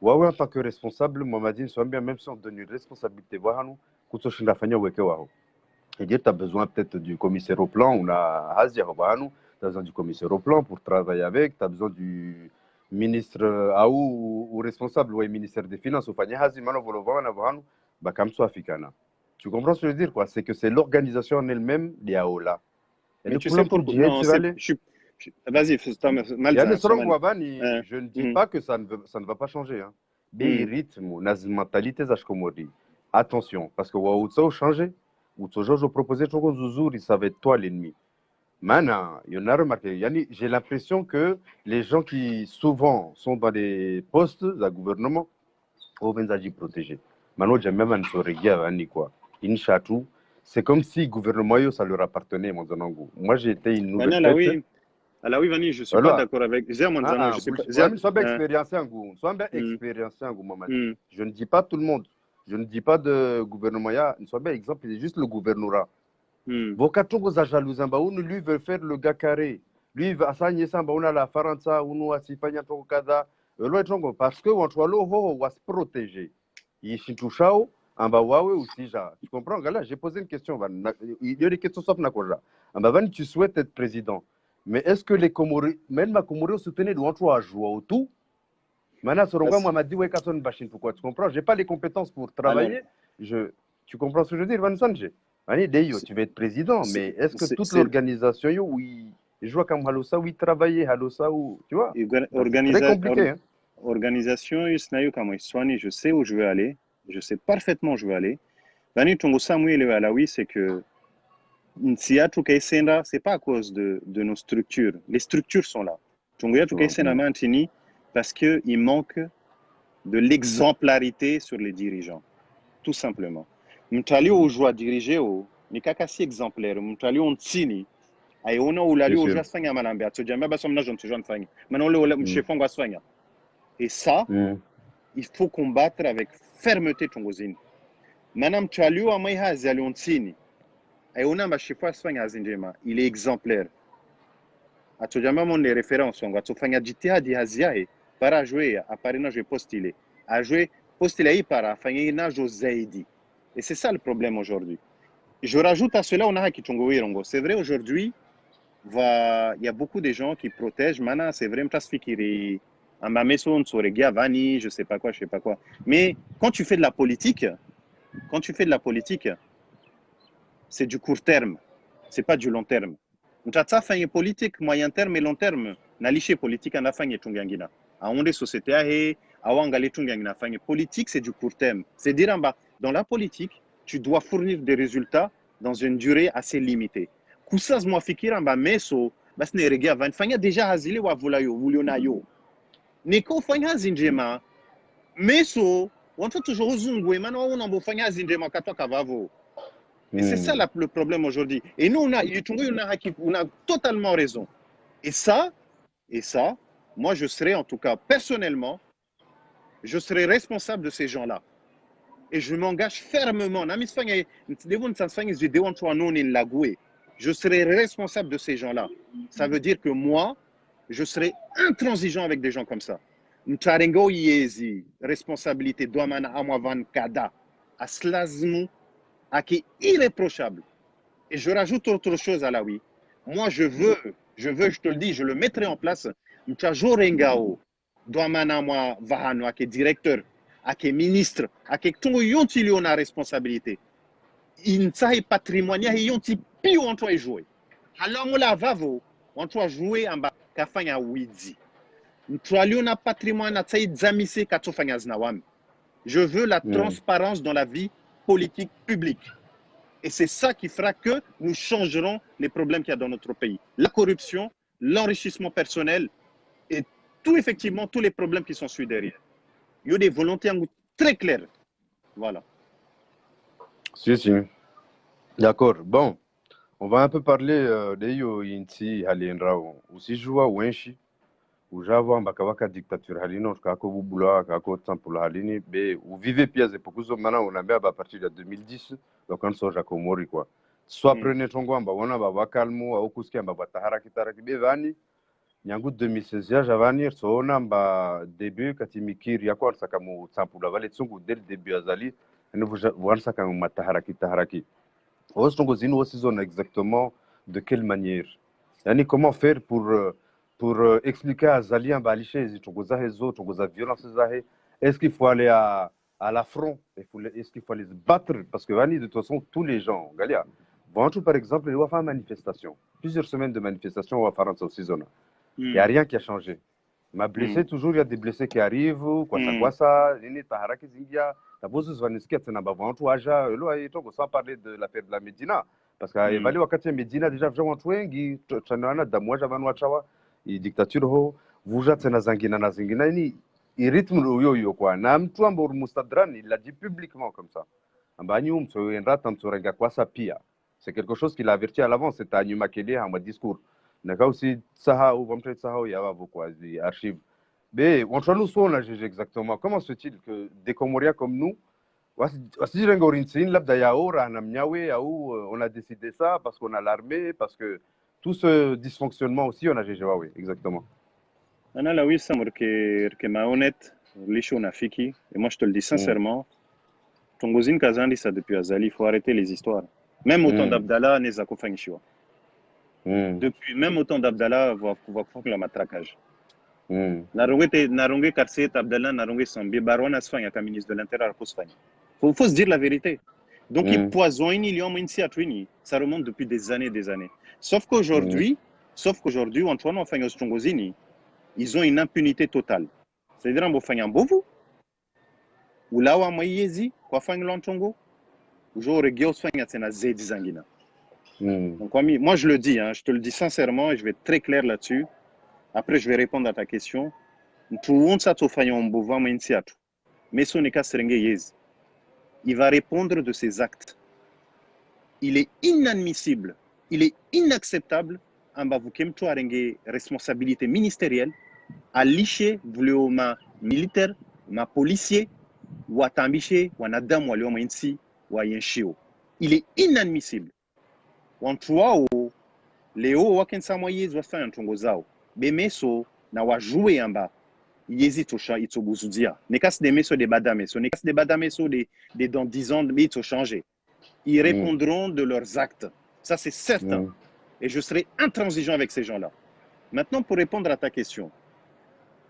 wawe en tant que responsable Mamadine soit bien même si on donne une responsabilité wahanu kutoshinda fanya weke wao. Et dire, tu as besoin peut-être du commissaire au plan, on a Asia Robanu, tu as besoin du commissaire au plan pour travailler avec, tu as besoin du ministre ou responsable, ou ministère des Finances, ou Fanya Hazi, Mano Volovana, Bakamso Africana. Tu comprends ce que je veux dire, quoi? C'est que c'est l'organisation en elle-même, l'IAOLA. Mais tu sais pourquoi? Non, vas-y, je ne dis pas que ça ne va pas changer. Hein. Mais rythme, la mentalité, attention, parce que ça a changé. Ou toujours je proposais toujours Zouzouri, ça va être toi l'ennemi. Maintenant, il y en a remarqué, j'ai l'impression que les gens qui souvent sont dans des postes de gouvernement, au Benzaji protégés. Maintenant, j'ai même un sourire, quoi. Inchatou, c'est comme si le gouvernement, ça leur appartenait, mon zanango. Moi, j'ai été une nouvelle tête. Alors oui, Vani, je ne suis pas d'accord avec. Je suis pas. Sois bien expériencé en goût. Sois bien expériencé en goût, maman. Je ne dis pas tout le monde. Je ne dis pas de gouvernement. Il soit bien exemple, c'est juste le gouvernorat. Vokatongo za jalouzamba, lui veut faire le gars carré. Lui veut assigner ça, on a la faransa, on a sifanya tongo kaza. Parce que on va se protéger. Il chintouchao, en bas wawe ou sija. Tu comprends? Là, j'ai posé une question. Il y a des questions sauf nakoja. En bas, tu souhaites être président. Mais est-ce que les Comores, même ma Comore soutenait de l'entrée à jouer au tout? Maintenant, moi, m'a dit, ouais, pourquoi tu comprends? J'ai pas les compétences pour travailler. Tu comprends ce que je veux dire, Van Sanjé? Tu vas être président, mais est-ce que toute l'organisation, oui, je vois comme Halosa, oui, travailler, Halosa, ou, tu vois? C'est très compliqué. Organisation, je sais où je veux aller. Je sais parfaitement où je veux aller. Vani Tongo Samuel Alaoui, c'est que c'est pas à cause de nos structures. Les structures sont là. Parce qu'il manque de l'exemplarité sur les dirigeants. Tout simplement. Mtali au joie diriger au ni kakasi exemplaire. Mtali on tsini. Aïe on a ou la au joie fanya malambia. Tu jamais bas somna j'en fanya. Maintenant le chef on va soigner. Et ça, il faut combattre avec fermeté Tongozini. Madame Chalio Amaiha Zaliontini. Et on a ma chefwa Sfanya Zinjema. Il est exemplaire. Atujama mon les références. On va te faire jitiha di Haziae. Para jouer, à Parina, je postulé. À jouer, postulé para, Fanyina Joseidi. Et c'est ça le problème aujourd'hui. Je rajoute à cela, on a Kichongo. C'est vrai, aujourd'hui, il y a beaucoup de gens qui protègent. Maintenant, c'est vrai, Mtasfikiri, Amameson, Soregia, Vani, je sais pas quoi. Mais quand tu fais de la politique, c'est du court terme. C'est pas du long terme. Mtatsa fait une politique, moyen terme et long terme. Naliché politique, en a fait une tungangina. A onde société a wangale tungangina. Politique, c'est du court terme. C'est dire, dans la politique, tu dois fournir des résultats dans une durée assez limitée. Kusaz mo fikira meso bas ne regia van fanya déjà hazili wa vulayo wulionayo neko fanya zinjema meso on fait toujours zungwe mano on ambo fanya zinjema katwa kavavo. Et c'est ça le problème aujourd'hui. Et nous on a totalement raison. Et ça moi je serais en tout cas personnellement je serais responsable de ces gens-là. Et je m'engage fermement. Je serai responsable de ces gens-là. Ça veut dire que moi, je serai intransigeant avec des gens comme ça. Mtarengo yezi, responsabilité, douamana amavan kada, aslazmu, qui est irréprochable. Et je rajoute autre chose à la oui. Moi, je veux, je te le dis, je le mettrai en place. Mtajorengao, douamana moi vahano, qui est directeur, qui est ministre, qui est tout yon a responsabilité. Il y patrimoine, il y a pi on doit jouer. Alors on la vavo, on doit jouer en bas kafanya widi. On a patrimoine à tsaï zamise katofanya znawam. Je veux la transparence dans la vie politique publique. Et c'est ça qui fera que nous changerons les problèmes qu'il y a dans notre pays. La corruption, l'enrichissement personnel et effectivement tous les problèmes qui sont sur derrière. Il y a des volontés très claires. Voilà. Si. D'accord. Bon, on va un peu parler de yo inti halienrao. Aussi joua wenshi. Ujava mbakawaka dictature halino kako bubula kako tampula halini be vous vivez pièce et pour maintenant on a mis à partir de 2010 donc on soja komori quoi. Soit prenez tongo amba wana baba kalmo au kuski amba batahara kitaraki be vani nyangu 2016 ya javani so ona mba début katimikiri yako sakamu tampula vale tsungu dès le début azali nous voir sakamu matahara kitaraki. Au tongo zino aussi zone exactement de quelle manière. Yani comment faire pour expliquer à Zalian Baliché, violence, est-ce qu'il faut aller à l'affront, est-ce qu'il faut aller se battre, parce que de toute façon, tous les gens, Galia, vont par exemple, il va faire une manifestation, plusieurs semaines de manifestation, on va faire en saison. Il n'y a rien qui a changé. Ma blessé, toujours, il y a des blessés qui arrivent, ça, sans parler de l'affaire de la Médina, parce qu'il va y Médina, déjà, dictature ho vuja tena zangina ni rythme yo quoi na mtu ambaye mustadran il l'a dit publiquement comme ça ambani mtu endra tamtsorenga kwa sa pia c'est quelque chose qu'il a averti à l'avance c'est à Nyumakele en mode discours na aussi saha ou vamtre saha ya va quoi les archives mais on nous son là exactement comment se fait-il que des Comoriens comme nous wasi rengorinsin labda ya ora na mnyawe ou on a décidé ça parce qu'on a l'armée parce que tout ce dysfonctionnement aussi, on a GGA, oui, exactement. Anna, là, oui, ça m'a honnête, l'issue na fiki, et moi je te le dis sincèrement, Tongozine Kazandi, ça depuis Azali, il faut arrêter les histoires. Même au temps d'Abdallah, Nezako Fangishiwa. Depuis, même au temps d'Abdallah, on va faire le matraquage. Narongé Karset, Abdallah, Narongé Sambi, Baron Asfang, un ministre de l'Intérieur, faut se dire la vérité. Donc, il poisonne, il y a un initiative, ça remonte depuis des années. Sauf qu'aujourd'hui, Antoine Ofang et Tongozini, ils ont une impunité totale. C'est-à-dire, on va faire un bovu, ou là, on va yezi, quoi faire l'antongo, ou j'aurais gué au soin, c'est un zé d'Izangina. Donc, moi, je le dis, je te le dis sincèrement, et je vais être très clair là-dessus. Après, je vais répondre à ta question. Tout le monde s'attend à un bovu, mais son n'est qu'à serenge yezi. Il va répondre de ses actes. Il est inadmissible, il est inacceptable en bavoukem une responsabilité ministérielle à licher vouléoma militaire ma policier watambishe wanadamu walio mainsi wa yenshio. Il est inadmissible. Wantuao leo wakensa moyezi wafanya ntongo zao. Bemeso na wajouer amba yezi tosha itsobuzudia. Nekas de meso de badameso, nekas de badameso de dans 10 ans mais ils changer. Ils répondront de leurs actes. Ça c'est certain. Et je serai intransigeant avec ces gens-là. Maintenant pour répondre à ta question.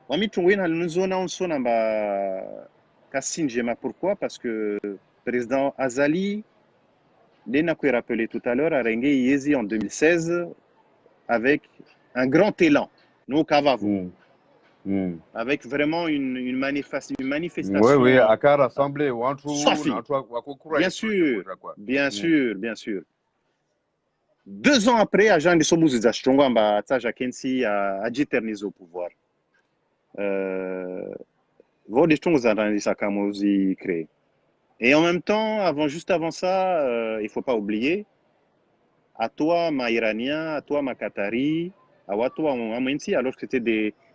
Wami tungwena nzona onsona ba Kassinjema, pourquoi? Parce que le président Azali, Lena qui rappelé tout à l'heure, a régné Yezi en 2016 avec un grand élan, nous Kavavo, avec vraiment une manifestation. Oui, oui, à car rassemblé, bien sûr, bien sûr, bien sûr. 2 ans après, agent de Sobuzu Zachongamba, Taja Kensi a éternisé au pouvoir. Et en même temps, juste avant ça, il ne faut pas oublier, à toi, ma Iranien, à toi, ma Qatari, à toi, ma Mwensi, alors que c'était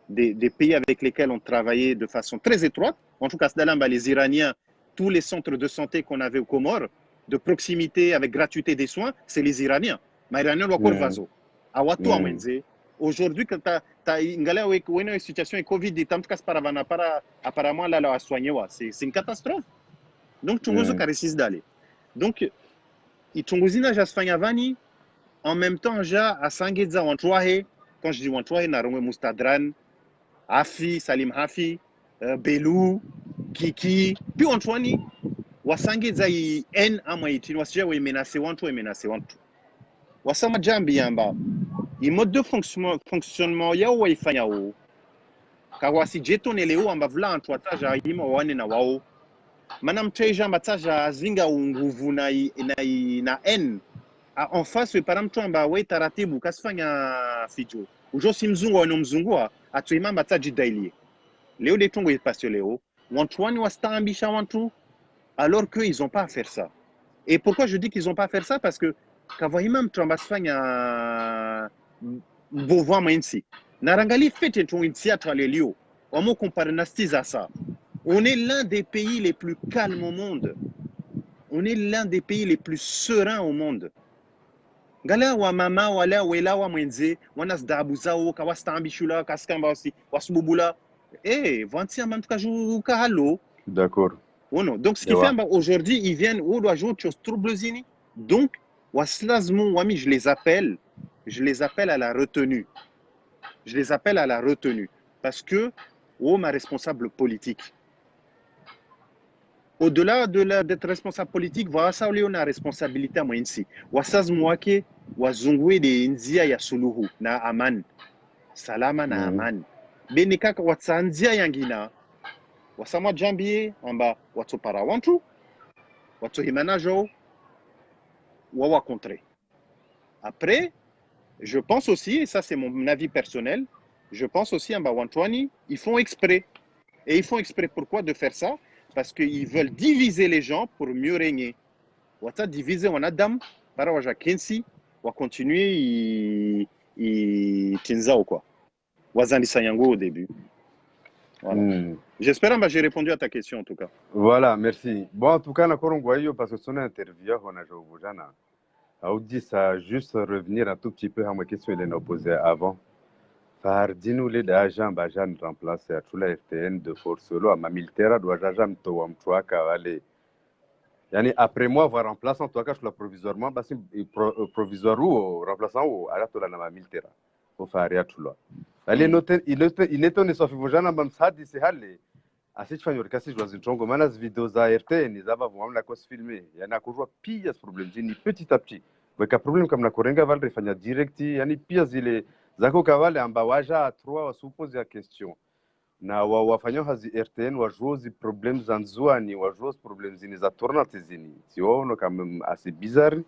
des pays avec lesquels on travaillait de façon très étroite. En tout cas, les Iraniens, tous les centres de santé qu'on avait aux Comores, de proximité avec gratuité des soins, c'est les Iraniens. Ma Iranien, le vaso. À toi, Mwensi. Aujourd'hui, quand tu as une situation de Covid, apparemment, là, à soigner, c'est une catastrophe. Donc, tu as réussi d'aller. Donc, Itunguzina Jasfanyavani, en même temps, à Sangeza Wantwahe, quand je dis Wantwahe, Narongwe Moustadran, Hafi, Salim Hafi, Belou, Kiki, puis Wantwani, Wasangeza yi N Amaiti, Wasja ou menacé Wantu et menacé Wantu. Wasama Jambi Yamba, il mode de fonctionnement Yao et Fanyao, Kawasi Jeton et Léo, Ambavla, Antwataja, Yima, Wane na Wao. Madame Treja Mataja Zinga Unguvu na N en face par exemple amba we taratibu kasifanya fijo ujo simzungu wa mzungua atuima mataji daily leo les tongo passe leo wantwani wastambisha wantu alors que ils ont pas à faire ça. Et pourquoi je dis qu'ils ont pas à faire ça? Parce que kavaima mtamba sifanya bovwa mainsi narangali fete tongo insiatra lelio wamo compare nastiza ça. On est l'un des pays les plus calmes au monde. On est l'un des pays les plus sereins au monde. Gala wa mama wala wela wa mwenze wana zdabu zao kawastambishula kaskamba wasububula vanti amam tukaju kahalo. D'accord. Oh non. Donc ce qui fait aujourd'hui ils viennent au doit jouer chose troublezini. Donc waslazmu wami je les appelle à la retenue. Je les appelle à la retenue parce que ma responsable politique. Au-delà d'être responsable politique, voilà ça on a responsabilité à moi ici. Wasaz mwake wazungwe de nzia ya suluhu na aman. Salama na aman. Benika watsanzia yangina. Wasamwa jambie amba watu para wantu. Watu himanajo wawa contre. Après, je pense aussi, et ça c'est mon avis personnel, je pense aussi amba wantwani, ils font exprès. Et ils font exprès pourquoi de faire ça? Parce qu'ils veulent diviser les gens pour mieux régner. Wata diviser on Adam, para waja Kensi, wa continuer Tinza ou quoi. Wazani Sayango au début. Voilà. J'espère que j'ai répondu à ta question en tout cas. Voilà, merci. Bon, en tout cas, parce que son interview, on a joué au dit ça, juste revenir un tout petit peu à ma question, il est posée avant. Fardinu le d'agent bajan remplacé à tout la RTN de force solo à ma militaire doit jajam to am toi kawale. Yani après moi voir remplaçant toi ka la provisoirement parce provisoire ou remplaçant ou à la to la ma militaire au faria tout là. Allez noter il est ne sauf vojana bam sadi se halle. Asi tfanyo kasi joazi ntongo manas vidéos za RTN ils avaient vraiment la cause filmée. Yana kujua pia ce problème ni petit à petit. Mais ka problème comme la korenga val refanya direct yani pia zile zako kawale amba waja trois wasupose ya question na wafanya hazi RTN wajozi problem za nzuani wajozi problem zini za tournante zini siono kama assez bizarre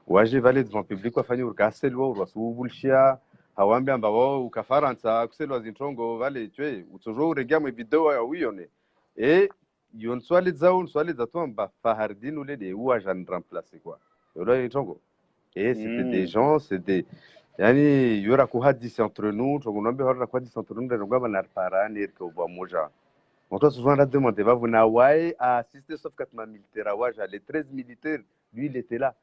waje vale devant public wafanya urkaselwa urwasubulshia hawambe amba wao ukafaransa kuselwa zintongo vale twe utojo uregia mu video ya uyone yon swali za to amba fahardin ule de waja remplacer quoi yola zintongo c'était des gens c'est des yani yura kuhadisi entre nous tunaomba hora kuhadisi entre nous ndio ngaba na parani kwa moja On doit souvent la demander, va vous Hawaï à assister sauf quand ma militaire les 13 militaires, lui il était là.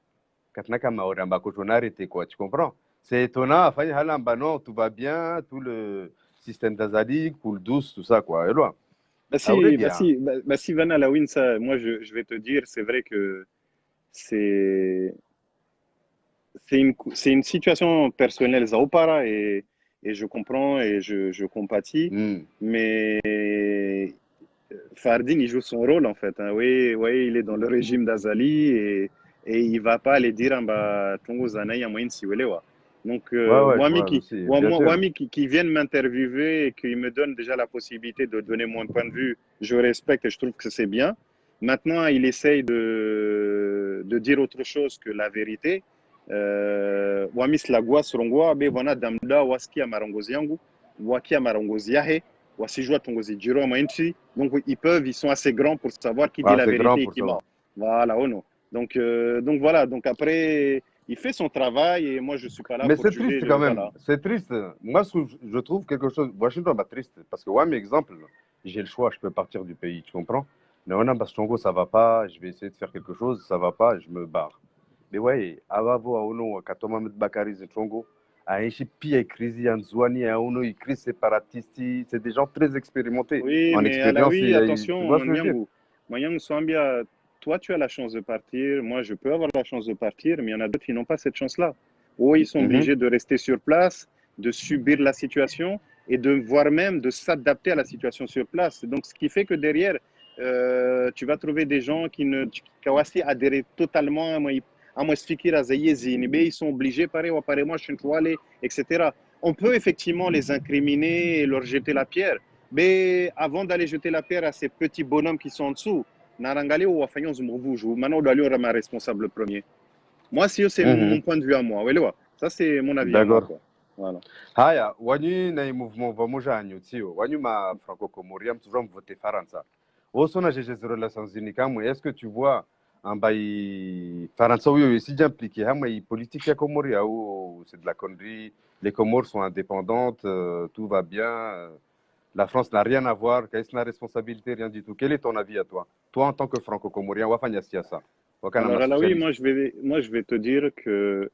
Quand na kama oramba kotonare était quoi, tu comprends? C'est étonnant, enfin halamba non, tout va bien, tout le système d'Azali coule douce, tout ça quoi. Et loin. Ah ouais bien. Si Vanna Lawin, ça, moi je vais te dire, c'est vrai que c'est c'est une situation personnelle, Zaopara, et je comprends et je compatis, mais Fardin, il joue son rôle en fait. Hein. Oui, oui, il est dans le régime d'Azali et il va pas aller dire bah Tongo Zanaï à moyen si donc Ouais, je vois aussi, bien sûr. Wami qui viennent m'interviewer et qui me donne déjà la possibilité de donner mon point de vue, je respecte et je trouve que c'est bien. Maintenant, il essaye de dire autre chose que la vérité. Wami Slagwa Surongwa, be wana damda waski amarongozi yangu, waki amarongozi yahe. Donc ils sont assez grands pour savoir qui dit Ouais, la c'est grand vérité et pour qui ça. ment. Voilà, oh non. Donc voilà, donc après, il fait son travail et moi je suis pas là Mais pour c'est juger. triste quand même, Voilà. c'est triste. Moi, je trouve quelque chose, Washington, bah, triste, parce que, ouais, mais exemple, j'ai le choix, je peux partir du pays, tu comprends? Mais on a Bastongo, ça va pas, je vais essayer de faire quelque chose, ça va pas, je me barre. Mais ouais, avavo, aono, katoma met bakari tongo, a enchi pi crise anzouani, aono, crise séparatiste, c'est des gens très expérimentés, Oui, en mais expérience, Alaoui, tu attention, vois ce que je veux dire? Manyang Swambia, toi tu as la chance de partir, moi je peux avoir la chance de partir, mais il y en a d'autres qui n'ont pas cette chance-là. Ou ils sont obligés de rester sur place, de subir la situation et de voire même de s'adapter à la situation sur place. Donc ce qui fait que derrière, tu vas trouver des gens qui ont assez adhéré totalement à moi expliquer à ils sont obligés, pareil, apparemment, je suis aller, etc. On peut effectivement les incriminer et leur jeter la pierre. Mais avant d'aller jeter la pierre à ces petits bonhommes qui sont en dessous, Narangale ou Wafagnon Zumbuju, maintenant on doit ma responsable premier. Moi, si c'est mon point de vue à moi. Ça, c'est mon avis à moi. D'accord. Quoi. Voilà. Haya, wanyu na mouvement vamoja anyotio, wanyu ma franco-comoriam, toujours voté Faransa. Osona j'ai zéro relations uniques, est-ce que tu vois un bail Faransa oui aussi bien impliqué, politique à Comoria ou c'est de la connerie, les Comores sont indépendantes, tout va bien, la France n'a rien à voir, qu'est-ce la responsabilité, rien du tout. Quel est ton avis à toi? Toi en tant que franco-comorien, Wafanya Siasa, Alors là, oui, moi je vais te dire que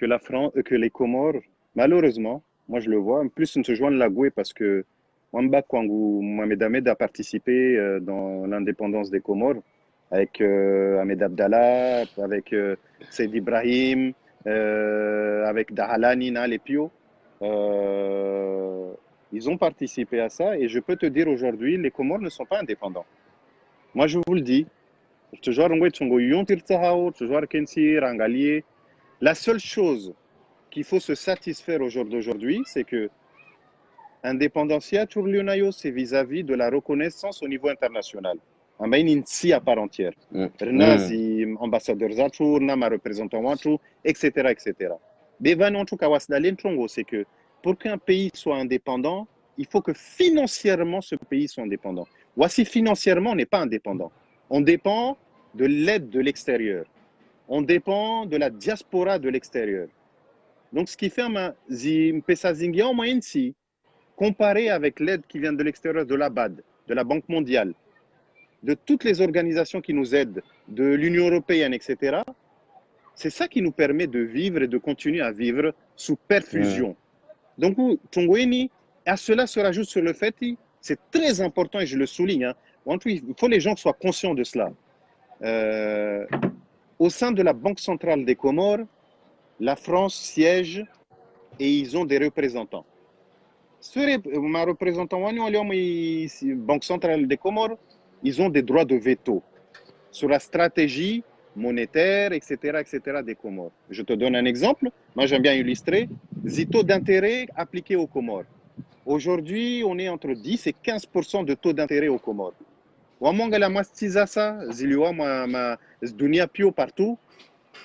la France, que les Comores, malheureusement, moi je le vois, en plus on se joint la Goué parce que Wamba Kwangu Mohamed Ahmed a participé dans l'indépendance des Comores avec Ahmed Abdallah, avec Said Ibrahim, avec Dahalani, les Pio. Ils ont participé à ça et je peux te dire aujourd'hui, les Comores ne sont pas indépendants. Moi je vous le dis. La seule chose qu'il faut se satisfaire au jour d'aujourd'hui, c'est que Independencia Turlionayo, c'est vis-à-vis de la reconnaissance au niveau international. On a une INSI à part entière. Renazi, ambassadeur Zachour, Nama représentant Wachu, etc., etc. Mais c'est que pour qu'un pays soit indépendant, il faut que financièrement ce pays soit indépendant. Voici financièrement, on n'est pas indépendant. On dépend de l'aide de l'extérieur. On dépend de la diaspora de l'extérieur. Donc, ce qui fait comparé avec l'aide qui vient de l'extérieur de la BAD, de la Banque mondiale, de toutes les organisations qui nous aident, de l'Union européenne, etc., c'est ça qui nous permet de vivre et de continuer à vivre sous perfusion. Donc, Tongweni, à cela se rajoute sur le fait, c'est très important et je le souligne, hein, il faut que les gens soient conscients de cela. Au sein de la Banque centrale des Comores, la France siège et ils ont des représentants. Ma représentant, Banque centrale des Comores, ils ont des droits de veto sur la stratégie monétaire, etc., des Comores. Je te donne un exemple. Moi, j'aime bien illustrer. Taux d'intérêt appliqué aux Comores. Aujourd'hui, on est entre 10 et 15% de taux d'intérêt aux Comores. Partout,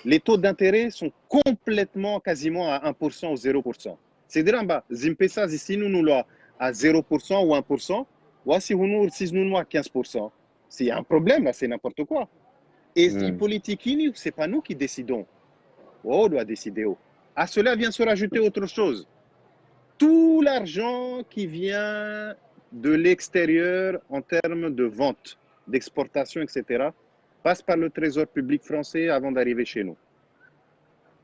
les taux d'intérêt sont complètement, quasiment à 1% ou 0%. C'est-à-dire, Zimpesa, ici, nous à 0% ou 1%, ou si nous à 15%. S'il y a un problème, là, c'est n'importe quoi. Et si politique, ce n'est pas nous qui décidons. On doit décider. À cela vient se rajouter autre chose. Tout l'argent qui vient de l'extérieur en termes de vente, d'exportation, etc., passe par le trésor public français avant d'arriver chez nous.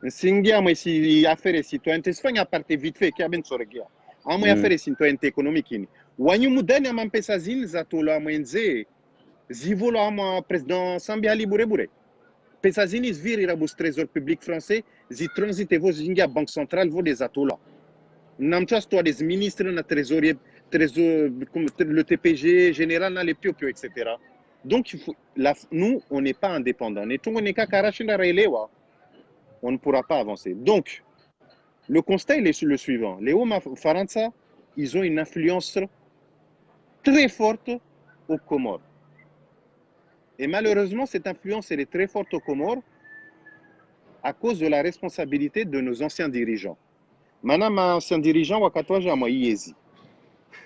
Singia moi si affaire citoyenneté Espagne parte vite fait qui a bien sorgia. Amo affaire citoyenneté économique ni. Wanyu mudani ma pesa zin za tola mwenze. Zivolo ama président Sambia Liburebure. Pesa zin is viri rabus trésor public français, zi transite vos zingia banque centrale vos des atola. Namchas toi des ministres na trésorier trésor le TPG général na les piopio etc. Donc nous on n'est pas indépendants. On n'est qu'à Karachinda Relewa. On ne pourra pas avancer. Donc, le constat il est le suivant. Les Hauts-Faransa, ils ont une influence très forte aux Comores. Et malheureusement, cette influence, elle est très forte aux Comores à cause de la responsabilité de nos anciens dirigeants. Maintenant, ancien dirigeant, Wakatwaja Moïse,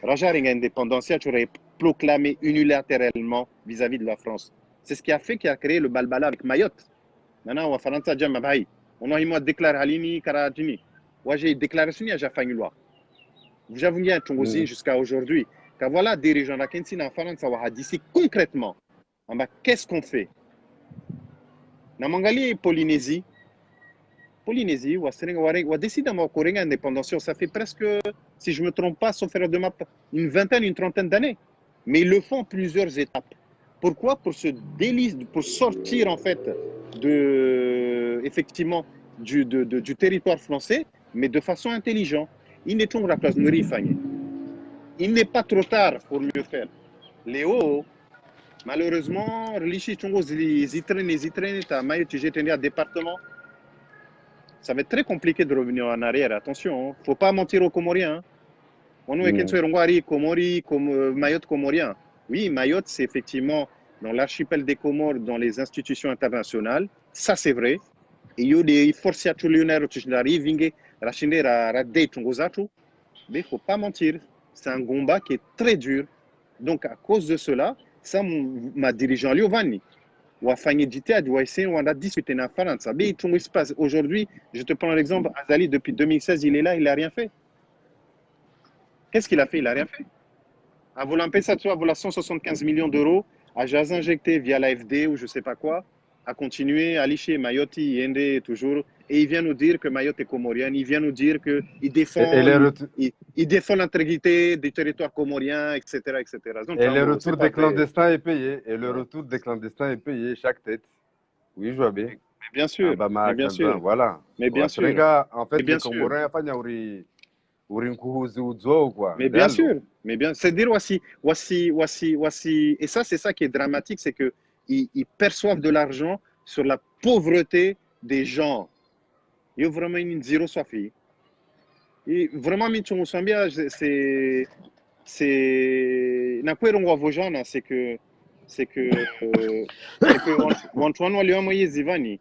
Rajaringa indépendance, tu aurais proclamé unilatéralement vis-à-vis de la France. C'est ce qui a fait qu'il a créé le balbala avec Mayotte. Maintenant, Faransa Djamabaï. On a eu déclaré Halini, Karadini. Moi, j'ai déclaré ce qu'il y a loi. Vous avez vu un jusqu'à aujourd'hui. Quand voilà, dirigeants la Kensi en France, ça va d'ici concrètement. Qu'est-ce qu'on fait? Namangali Polynésie. Polynésie, on a décidé d'avoir une indépendance. Ça fait presque, si je ne me trompe pas, sauf faire de ma une vingtaine, une trentaine d'années. Mais ils le font en plusieurs étapes. Pourquoi? Pour se délice, pour sortir en fait effectivement du territoire français, mais de façon intelligente. Il n'est pas trop tard pour mieux faire. Léo, malheureusement, département. Ça va être très compliqué de revenir en arrière. Attention, il ne faut pas mentir aux Comoriens. On est Comori, Mayotte comorien. Oui, Mayotte, c'est effectivement dans l'archipel des Comores, dans les institutions internationales. Ça, c'est vrai. Et il y a des forces qui arrivent, mais il ne faut pas mentir. C'est un combat qui est très dur. Donc, à cause de cela, ça m'a dirigé en Liovani. On a discuté en France. Aujourd'hui, je te prends l'exemple, Azali, depuis 2016, il est là, il n'a rien fait. Qu'est-ce qu'il a fait? Il n'a rien fait. À Volampé, ça tu vois, 175 millions d'euros, à Jazz injecté via l'AFD ou je ne sais pas quoi, à continuer à licher Mayotte, Yende, toujours. Et il vient nous dire que Mayotte est comorienne, il vient nous dire qu'il défend l'intégrité des territoires comoriens, etc. etc. Donc, et le retour des clandestins est payé. Et le retour des clandestins est payé, chaque tête. Oui, je vois bien. Mais bien sûr. Mais bien sûr. Voilà. Mais bien sûr. En fait, les Comoriens, mais bien sûr, mais bien, c'est dire voici, et ça c'est ça qui est dramatique, c'est que ils perçoivent de l'argent sur la pauvreté des gens. Il y a vraiment une zéro soifie. Et vraiment, c'est n'akwero ngwa vojana, c'est que Antoine Waliwa Zivani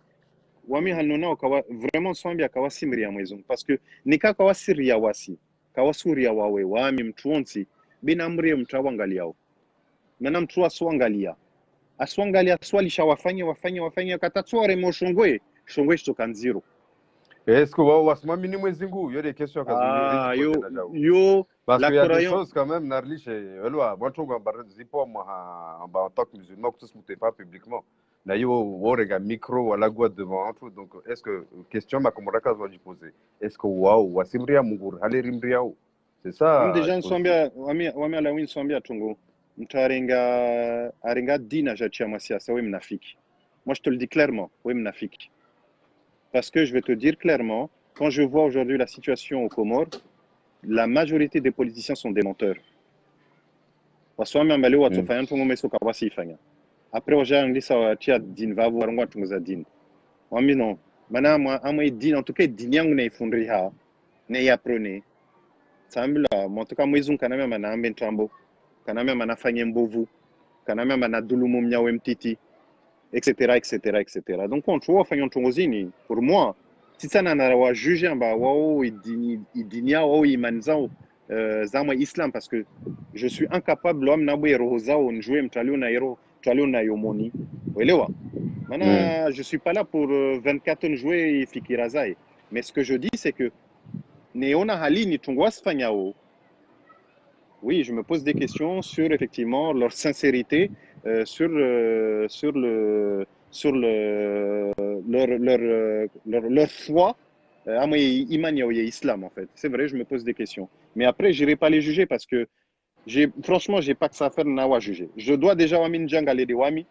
wami hanona ukawa vraiment swambi akawa simri ya mwezung parce que nika kawa siri ya wasi kawa suri ya wawe wami mtuonsi bina mri mtawangaliao nana mtu aswangalia swalisha wafanya katatsware mo shongwe shtoka nziro. Est-ce que wasmamini mwezingu yo des questions yo parce qu'il y a des choses quand même narliche elwa bontonga zipo moi en tant que musulman que tout ce pas publiquement là yo worega micro wala gwa devant tout donc est-ce que question ma komoraka doit poser est-ce que wasimria mungur halerimria c'est ça déjà nsambia wami ala win sambia tungo mtarenga arenga dina ja chia siasa we mnafiki. Moi je te le dis clairement, we mnafiki. Parce que je vais te dire clairement, quand je vois aujourd'hui la situation aux Comores, la majorité des politiciens sont des menteurs. Après, on dit ça, tu as dit, va voir moi, tu nous as dit. On dit non. Maintenant, moi, dit, en tout cas, dit, n'y a pas fondé, n'y a apprenez. Ça me là, en tout cas, moi, ils ont quand même un bentrambo, quand même un affaire mbovu, quand même un adulumum yaouem titi, etc., etc., etc. Donc, on trouve, enfin, pour moi, si ça n'a pas jugé, il dit, il manzao, zama islam, parce que je suis incapable, l'homme n'a pas rosa, on joue, m'talou na hero, talou na yomoni. Maintenant, je suis pas là pour 24 ans jouer et fikirazaï. Mais ce que je dis, c'est que, Neona Halini, Tungwas Fanyao, oui, je me pose des questions sur effectivement leur sincérité, sur leur foi, iman et islam en fait. C'est vrai, je me pose des questions. Mais après, je n'irai pas les juger parce que franchement, j'ai pas que ça à faire à juger. Je dois déjà wamin jangale de wami,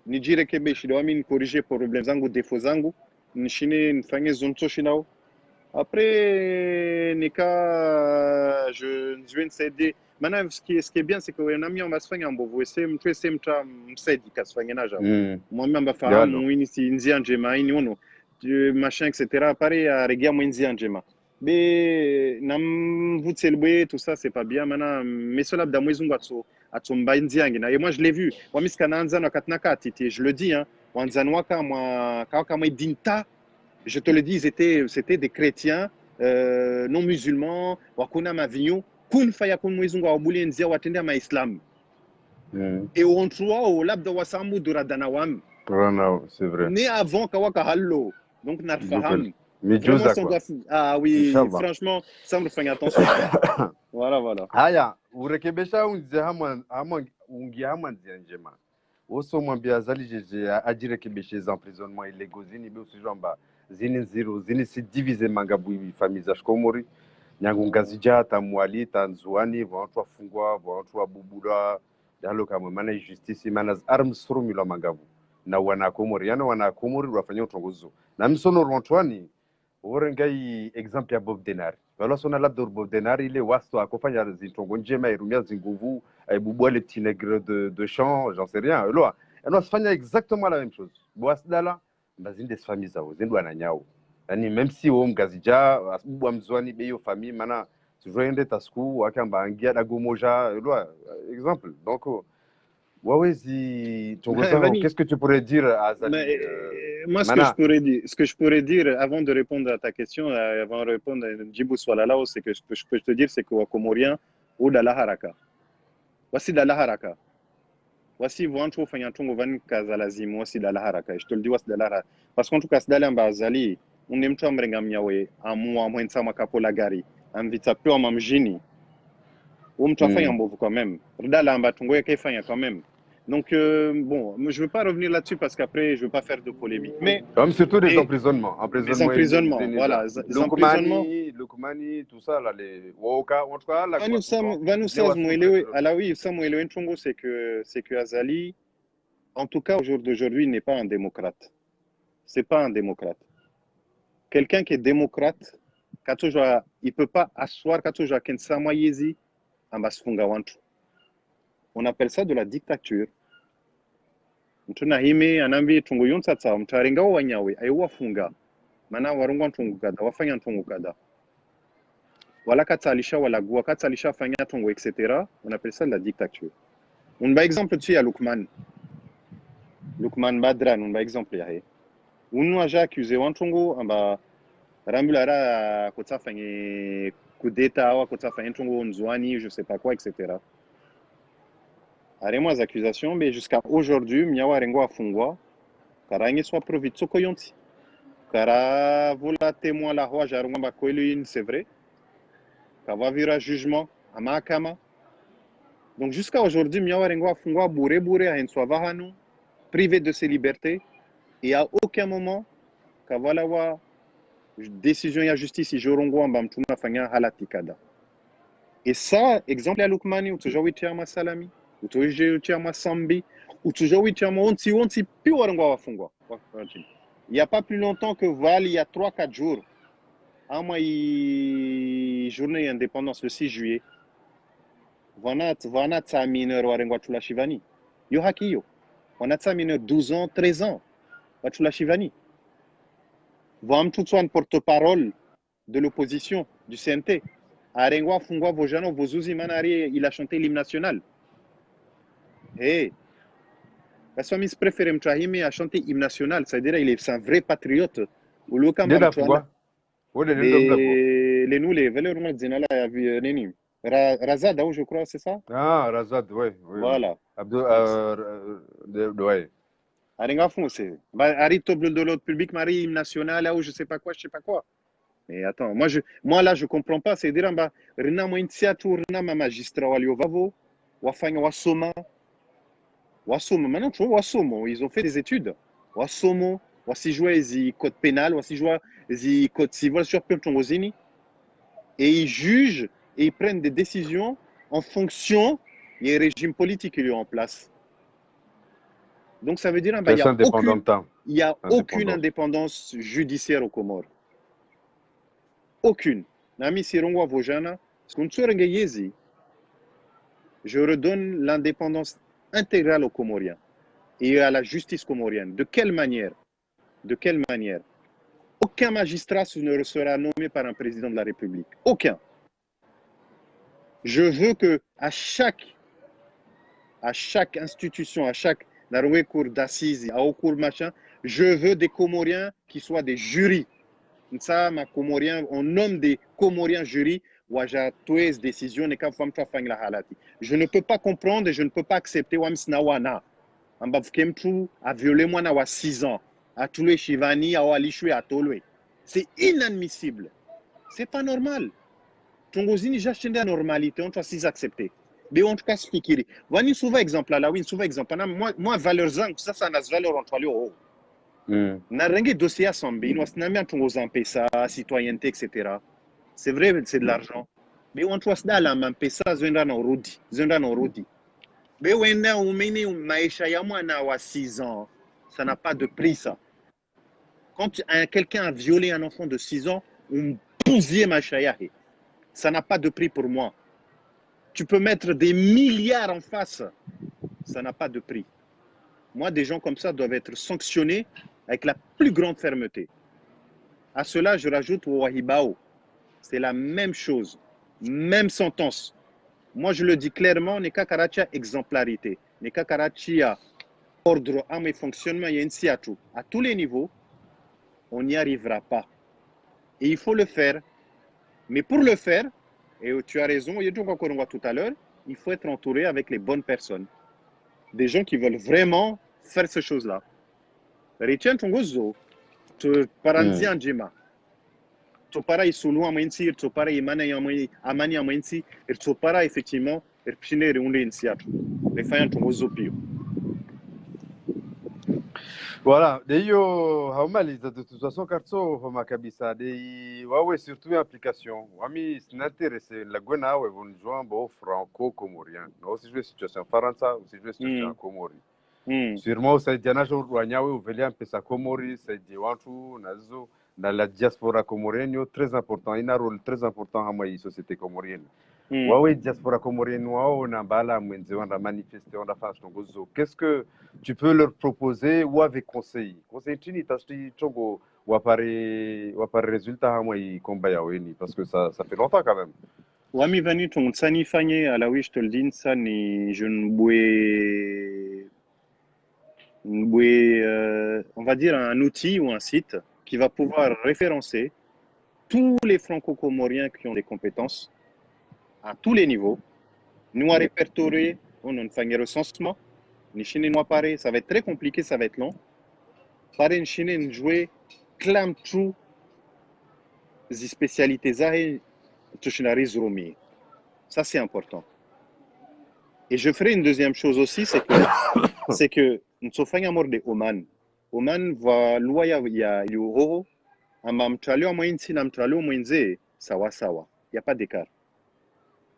ni dire que je dois wamin corriger problèmes zangu, défauts zangu, ni chine, ni fange zonto shinao. Après, Nika, je viens de céder. Maintenant, ce qui est bien, c'est qu'on a mis en bas soin en bovo. C'est mtra msedi kasfanya na jao. Moi même ba faham Yalo. mwini si nzi anjema ini ono machin etc. Pareil à regia moi nzi anjema. Mais nam vous célébrer tout ça c'est pas bien maintenant. Mais cela da mwezungu atso mba nzi angina. Et moi je l'ai vu. Wa miskana anza na katnaka titi. Je le dis hein. Wanzanwaka moi kawaka moi dinta. Je te le dis, c'était des chrétiens non musulmans, wakuna mavinyo, kun faya kun mwezungu wa buli nzia watendea ma Islam. Et on trouve au labda wasambu duradana wam. C'est vrai. Né avant kawaka hallo. Donc narfaham. Mais Vraiment, quoi. Ah oui, Inch'Allah. franchement, ça me fait attention. Voilà. Haya, urekebesha unze ungia hama nzianjema. Oso mwambia zali jeje ajirekebeshe za emprisonnement illégaux zini be usijamba zini zero zini si diviser mangabu famille za shkomori nyangu ngazija ta mwali ta nzuani vantu wafungwa vantu wabubura dalo kama mana justice mana arms formula mangabu na wana komori yana wana komori wafanya utongozo na misono rwantwani orengai exemple ya Bob Denari wala sona labda Bob Denari ile wasto akofanya zintongo njema irumia zinguvu aibuboa les petits nègres de champ j'en sais rien loa alors se exactement la même chose boasdala bazini des familles zao zindwa na nyao yani même si o mgazija asubwa mzwani beyo famille mana tujoende tasku wakamba angia dagomoja loa exemple donc wawezi tongoza qu'est-ce que tu pourrais dire à Zali moi, ce que je pourrais dire avant de répondre à ta question, avant de répondre à Djibou Swalalao, c'est que ce que je peux te dire, c'est que Comorien ou de la haraka. Voici de la haraka. Voici Vancho Fanyatongo Van Kazalazim, voici de la haraka. Je te le dis, voici de la haraka. Parce qu'en tout cas, c'est d'aller Zali, on aime tout Amrengam Yawe, à moi, moins de Samakapo Lagari, un vita peu en Mamjini. Ou me Fanyambo quand même. Redala Mbatongo Yakefanya quand même. Donc, bon, je ne veux pas revenir là-dessus parce qu'après, je ne veux pas faire de polémique. Mais, comme surtout des emprisonnements. Des emprisonnements, voilà. Les emprisonnements. Lokumani, tout ça, là, les Woka, en tout cas, là. C'est que Azali, en tout cas, au jour d'aujourd'hui, n'est pas un démocrate. C'est pas un démocrate. Quelqu'un qui est démocrate, il ne peut pas asseoir Kensama Yezi, Ambasfungawantu. On appelle ça de la dictature. Mtunahime anambi tungu yonsatsa mtarenga wanyawe aiwafunga mana warungwa tungu kada wafanya tungu kada wala katsalisha wala gua katsalisha fanya tungu etc. On appelle ça de la dictature. On va exemple dessus à Lukman Badran on va exemple yahe on a déjà accusé wantungu amba rambulara kotsa fanya coup d'état ou kotsa fanya tungu nzwani je sais pas quoi etc. Arrêtez-moi les accusations, mais jusqu'à aujourd'hui, Miawa Rengo a fungwa, car il soit prouvé de koyonti. Car voilà témoin la roi Jarunga Bakoeluin, c'est vrai. Car va vira jugement à Mahakama. Donc jusqu'à aujourd'hui, Miawa Rengo a fungwa bourré à Henswa Vahanu, privé de ses libertés, et à aucun moment, car voilà wa décision ya justice, Jorongo Ambamtuma Fanya Halatikada. Et ça, exemple à Lukmani, ou toujours Witiama Salami. Il n'y a pas plus longtemps que Val, il y a 3-4 jours, à moi, journée d'indépendance, le 6 juillet, Vanat sa mineur Warengwa Chula Shivani. Yo Hakiyo. Vanat sa mineur 12 ans, 13 ans. Wachula Shivani. Vam Tutsuan porte-parole de l'opposition, du CNT. Arengwa Fungwa Vojano Vozuzi Manari, il a chanté l'hymne national. Hey, la famille préfère Mtrahimi à chanter hymne national, c'est-à-dire c'est un vrai patriote. Ou le Kamba les nous les valeurs de Zinala Neni. Razad, je crois, c'est ça? Ah, Razad, oui. Voilà. Ouais. Arenga fond, c'est. Arito de l'autre public, Marie hymne national, là où je sais pas quoi. Mais attends, moi là, je comprends pas. C'est dire, bah, rina mo initiature, rina ma magistrat walio vavo, wafanya wasoma, wasoma. Maintenant, tu vois, wasomo, ils ont fait des études. Wasomo, wasi jouer les code pénal, wasi jouer les code civil sur Pionchongozini. Et ils jugent et ils prennent des décisions en fonction des régimes politiques qu'ils ont en place. Donc, ça veut dire qu'il n'y a aucune indépendance judiciaire aux Comores. Aucune. Nami Sirongwa Vojana, je redonne l'indépendance intégrale aux Comoriens et à la justice comorienne. De quelle manière? De quelle manière? Aucun magistrat ne sera nommé par un président de la République. Aucun. Je veux que à chaque institution, à chaque cour d'assises, à au cours machin, je veux des Comoriens qui soient des jurys. Ça, ma Comorien, on nomme des Comoriens jurys. Je ne peux pas comprendre et je ne peux pas accepter Wamsnawana. A violé moi à 6 ans. À tuer Shivani, à Alishwe, à Tolwe. C'est inadmissible. C'est pas normal. Tongozini, j'ai acheté la normalité, on doit s'y accepter. Mais on doit se piquer. Wani souvent exemple là, oui, souvent exemple. Moi, valeur zang, ça n'a valeur en toi. Na rengue dossier à Sambi, nous avons mis Tongozan PESA, citoyenneté, etc. C'est vrai, c'est de l'argent. Mais on doit se dire la même PESA, zenda na rodi. Mais on a mené maïcha yamwa na wa 6 ans. Ça n'a pas de prix, ça. Quand quelqu'un a violé un enfant de 6 ans, on bousille maïcha yahe. Ça n'a pas de prix pour moi. Tu peux mettre des milliards en face. Ça n'a pas de prix. Moi, des gens comme ça doivent être sanctionnés avec la plus grande fermeté. À cela, je rajoute Wahibao. C'est la même chose. Même sentence. Moi, je le dis clairement, Neka Karachi exemplarité. Neka Karachi a ordre à mes fonctionnements, il y a une siatou. À tous les niveaux, on n'y arrivera pas. Et il faut le faire. Mais pour le faire, et tu as raison, il y a tout à l'heure, il faut être entouré avec les bonnes personnes. Des gens qui veulent vraiment faire ces choses-là. Retiens ton gozo, tu paranzi anjima. Tu pareil sous amansi, tu pareil amani amansi, et tu pareil effectivement, et pine reunde insiatu. Les faillant ton gozo pio. Voilà, d'ailleurs, Haumali, de toute façon, Karso, Homa Kabisa, ouais, surtout application. Wami, c'est intéressé, la Gwena, ouais, vous jouez bon franco-comorien. Aussi, je vais situation Faransa, aussi, je vais situation Comori. Sûrement, c'est Diana Jour, Wanyawe, ou Velia, Pesa Comori, c'est Diwantu, Nazo, dans la diaspora comorienne, très important, il a un rôle très important dans la société comorienne. Oui, diaspora comorienne, on a bala, on a manifesté, on a fait un gozo. Qu'est-ce que tu peux leur proposer ou avec conseil? Conseil, tu n'as pas chogo ou apparaît résultat à moi, combat parce que ça fait longtemps quand même. Wami vani ton sani fanye à la oui, je te le dis, ça ni je ne on va dire un outil ou un site qui va pouvoir référencer tous les franco-comoriens qui ont des compétences à tous les niveaux. Nous à répertorier, on a un recensement. Ni chinois pareil, ça va être très compliqué, ça va être long. Pareil, une chinois jouer clame true des spécialités zahe touchinariz romi. Ça c'est important. Et je ferai une deuxième chose aussi, c'est que nous sommes amour de Oman. Oman va loya ya yuho, amam tralio moinsi nam tralio moinze sawa sawa. Il y a pas d'écart.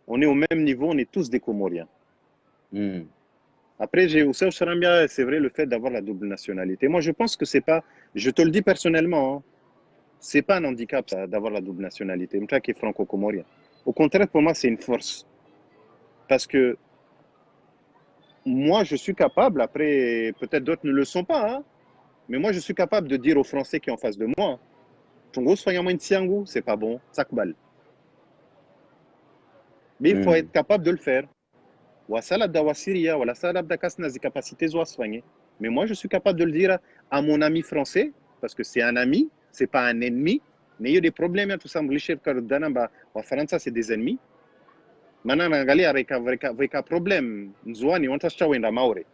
On est au même niveau, on est tous des Comoriens. Après, j'ai aussi c'est vrai le fait d'avoir la double nationalité. Moi, je pense que c'est pas, je te le dis personnellement, hein, c'est pas un handicap d'avoir la double nationalité. Moi, qui est franco-comorien. Au contraire, pour moi, c'est une force. Parce que moi, je suis capable, après, peut-être d'autres ne le sont pas, hein, mais moi, je suis capable de dire aux Français qui sont en face de moi, Tongo soyons Tsiangu, c'est pas bon, sakbal. Mais il faut être capable de le faire. Ou salab da wasiria, ou la salab da kasna des capacités soigner. Mais moi, je suis capable de le dire à mon ami français, parce que c'est un ami, c'est pas un ennemi. Mais il y a des problèmes, tout ça, France, c'est des ennemis. Maintenant, avec un problème, nous avons un maore.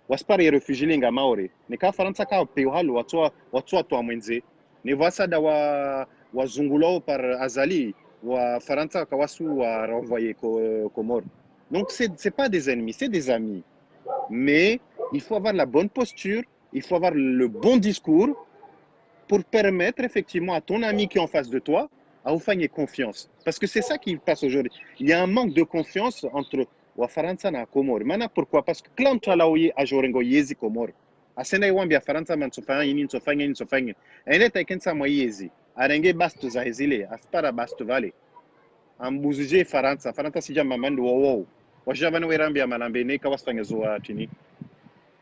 Waspari réfugié linga maore. Ne ka France ka pe halo watwa mwenze. ne voit ça wa zungulo par Azali wa Faransa kawasu wa renvoyer Comores. Donc c'est pas des ennemis, c'est des amis. Mais il faut avoir la bonne posture, il faut avoir le bon discours pour permettre effectivement à ton ami qui est en face de toi à vous faire confiance. Parce que c'est ça qui passe aujourd'hui. Il y a un manque de confiance entre wa Faransa na Comores. Maintenant, pourquoi? Parce que quand tu as là où a Jorengo Yezi Comores, à Sénégal, il Faransa man sofanya yini sofanya. Et là, tu as qu'un moi Yezi. Arenge bastu za hezile, aspara bastu vale. Ambuzuje Faransa si jamba mandu wow. Wa javana werambia malambene kawasfanya zoa tini.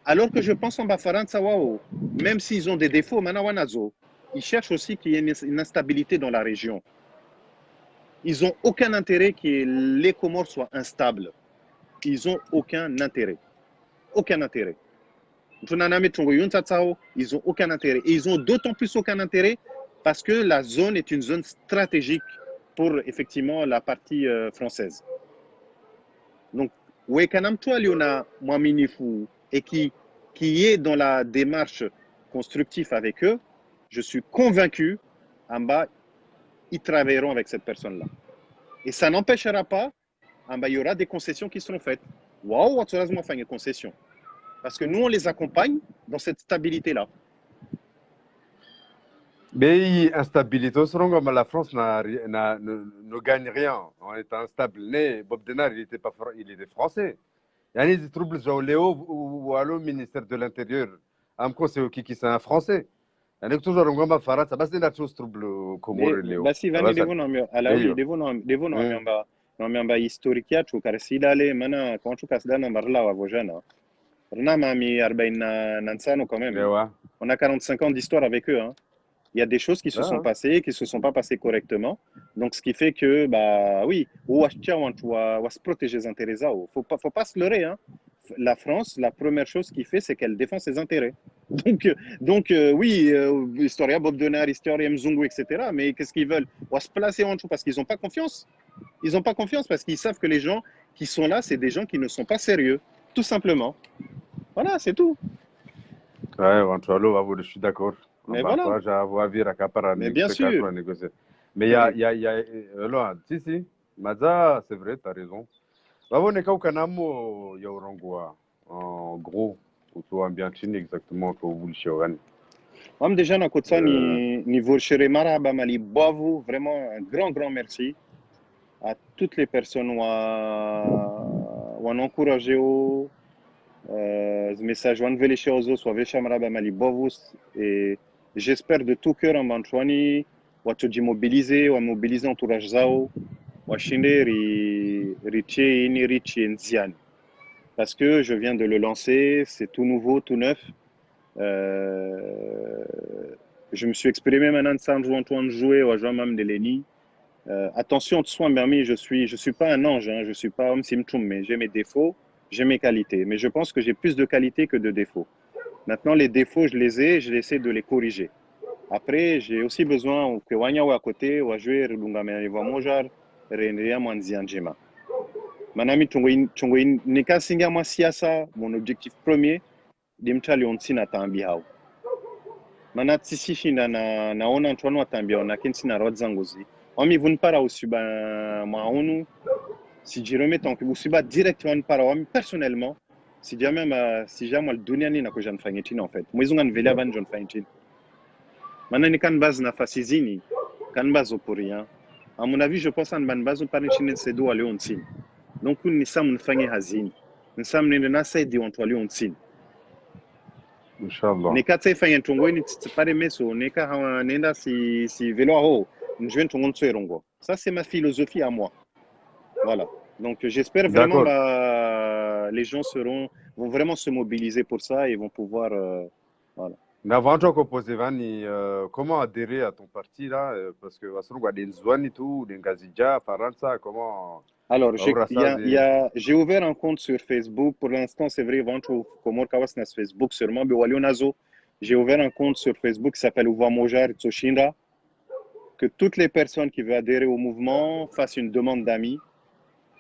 Alors que je pense en Faransa, wow, même s'ils ont des défauts, Manawanazo, ils cherchent aussi qu'il y ait une instabilité dans la région. Ils n'ont aucun intérêt que les Comores soient instables. Ils n'ont aucun intérêt. Aucun intérêt. Ils n'ont aucun intérêt. Et ils ont d'autant plus aucun intérêt parce que la zone est une zone stratégique pour effectivement la partie française. Donc, Wekanam toi, Liona, Mwaminifu, et qui est dans la démarche constructive avec eux, je suis convaincu, en bas, ils travailleront avec cette personne-là. Et ça n'empêchera pas, en bas, il y aura des concessions qui seront faites. Waouh, on va faire une concession. Parce que nous, on les accompagne dans cette stabilité-là. Mais instabilité, la France ne gagne rien en étant instable. Bob Denard, il était français. Il y a des troubles Léo ou le ministère de l'Intérieur. C'est qui c'est un français. Il y a toujours un France, ça va être trouble Comore Léo. Bah si vani devo historique ya tu karsidale mana quand tu kasdana marla wa vojana. Rna mami 40 nansano quand même. On a 45 ans d'histoire avec eux hein. Il y a des choses qui se sont passées, qui ne se sont pas passées correctement. Donc, ce qui fait que, bah oui, on va se protéger des intérêts. Il ne faut pas se leurrer. Hein. La France, la première chose qu'il fait, c'est qu'elle défend ses intérêts. Donc oui, Historia, Bob Denard, Historia, Mzungu, etc. Mais qu'est-ce qu'ils veulent? On va se placer en dessous parce qu'ils n'ont pas confiance. Ils n'ont pas confiance parce qu'ils savent que les gens qui sont là, c'est des gens qui ne sont pas sérieux. Tout simplement. Voilà, c'est tout. Ouais, je suis d'accord. Mais voilà. Mais bien sûr. Mais il y a si, Maza, c'est vrai, tu as raison. En gros, pour bien exactement que vous le Même déjà, à côté niveau Mara, Mali, vraiment un grand merci à toutes les personnes qui ont encouragé ce message, qui ont envoyé les choses, soit Veshamara, Mali, et j'espère de tout cœur en Banchouani, tu mobiliser, ou mobiliser entourage Zao, ou Chine, Riche, Riche, Nzian. Parce que je viens de le lancer, c'est tout nouveau, tout neuf. Je me suis exprimé maintenant sans jouer, ou jouer même de l'ENI. Attention, de soin, Bermi, je suis pas un ange, hein, je suis pas homme simtoum, mais j'ai mes défauts, j'ai mes qualités. Mais je pense que j'ai plus de qualités que de défauts. Maintenant, les défauts, je les ai, je essaie de les corriger. Après, j'ai aussi besoin que Wanya ou à côté, ou à jouer, Rudungame, Mojar, Renria Manzianjema. Manami Chongoin, Nika Singa Masiasa, mon objectif premier, Dimchali Onsina Tambihao. Mana Tsisishi na ona Antoine Watambia, na Kensina Rodzangozi. Omi Vunpara Usuba Maonu, si je remets en Usuba directement para Omi personnellement, si jamais le Duniani n'a que j'en fais en fait. Moi, ils ont un vélo avant j'en fais. Maintenant, il y a une base na fasizini, une base pour rien. À mon avis, je pense à une base par une chine c'est d'où aller on tine. Donc, nous sommes une famille hazine. Nous sommes une nation de on aller on tine. Inch'Allah. Ne katse fa yentongo ni tsipare meso ne ka nenda si vélo ho je viens tongo tserongo. Ça c'est ma philosophie à moi. Voilà. Donc j'espère vraiment les gens vont vraiment se mobiliser pour ça et vont pouvoir voilà. Mais avant de poser Vani, comment adhérer à ton parti là? Parce que des Zouani tout, des Gazidja, Faransa, comment? Alors, j'ai ouvert un compte sur Facebook. Pour l'instant, c'est vrai, Komor Kawas na Facebook sûrement, j'ai ouvert un compte sur Facebook qui s'appelle Uva Mojar Tsoshinra. Que toutes les personnes qui veulent adhérer au mouvement fassent une demande d'amis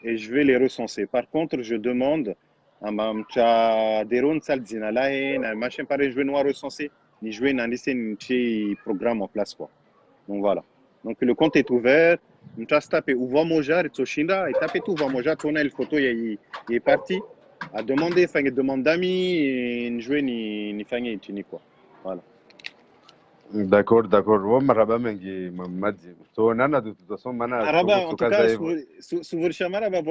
et je vais les recenser. Par contre, je demande à Mamcha Deron Salzinalae, à machin pareil, je vais nous recenser ni jouer dans un programme en place quoi. Donc voilà. Donc le compte est ouvert. On t'a tapé Ouva Moja, Tsoshinda, et tapé tout Ouva Moja, tourner le photo, il est parti. À demander, faire une demande d'amis, et jouer ni faire ni quoi. Voilà. D'accord, d'accord. Wo maraba mengi mamadi. So nana de toute façon mana Maraba, en tout cas, Evo. sous votre Maraba,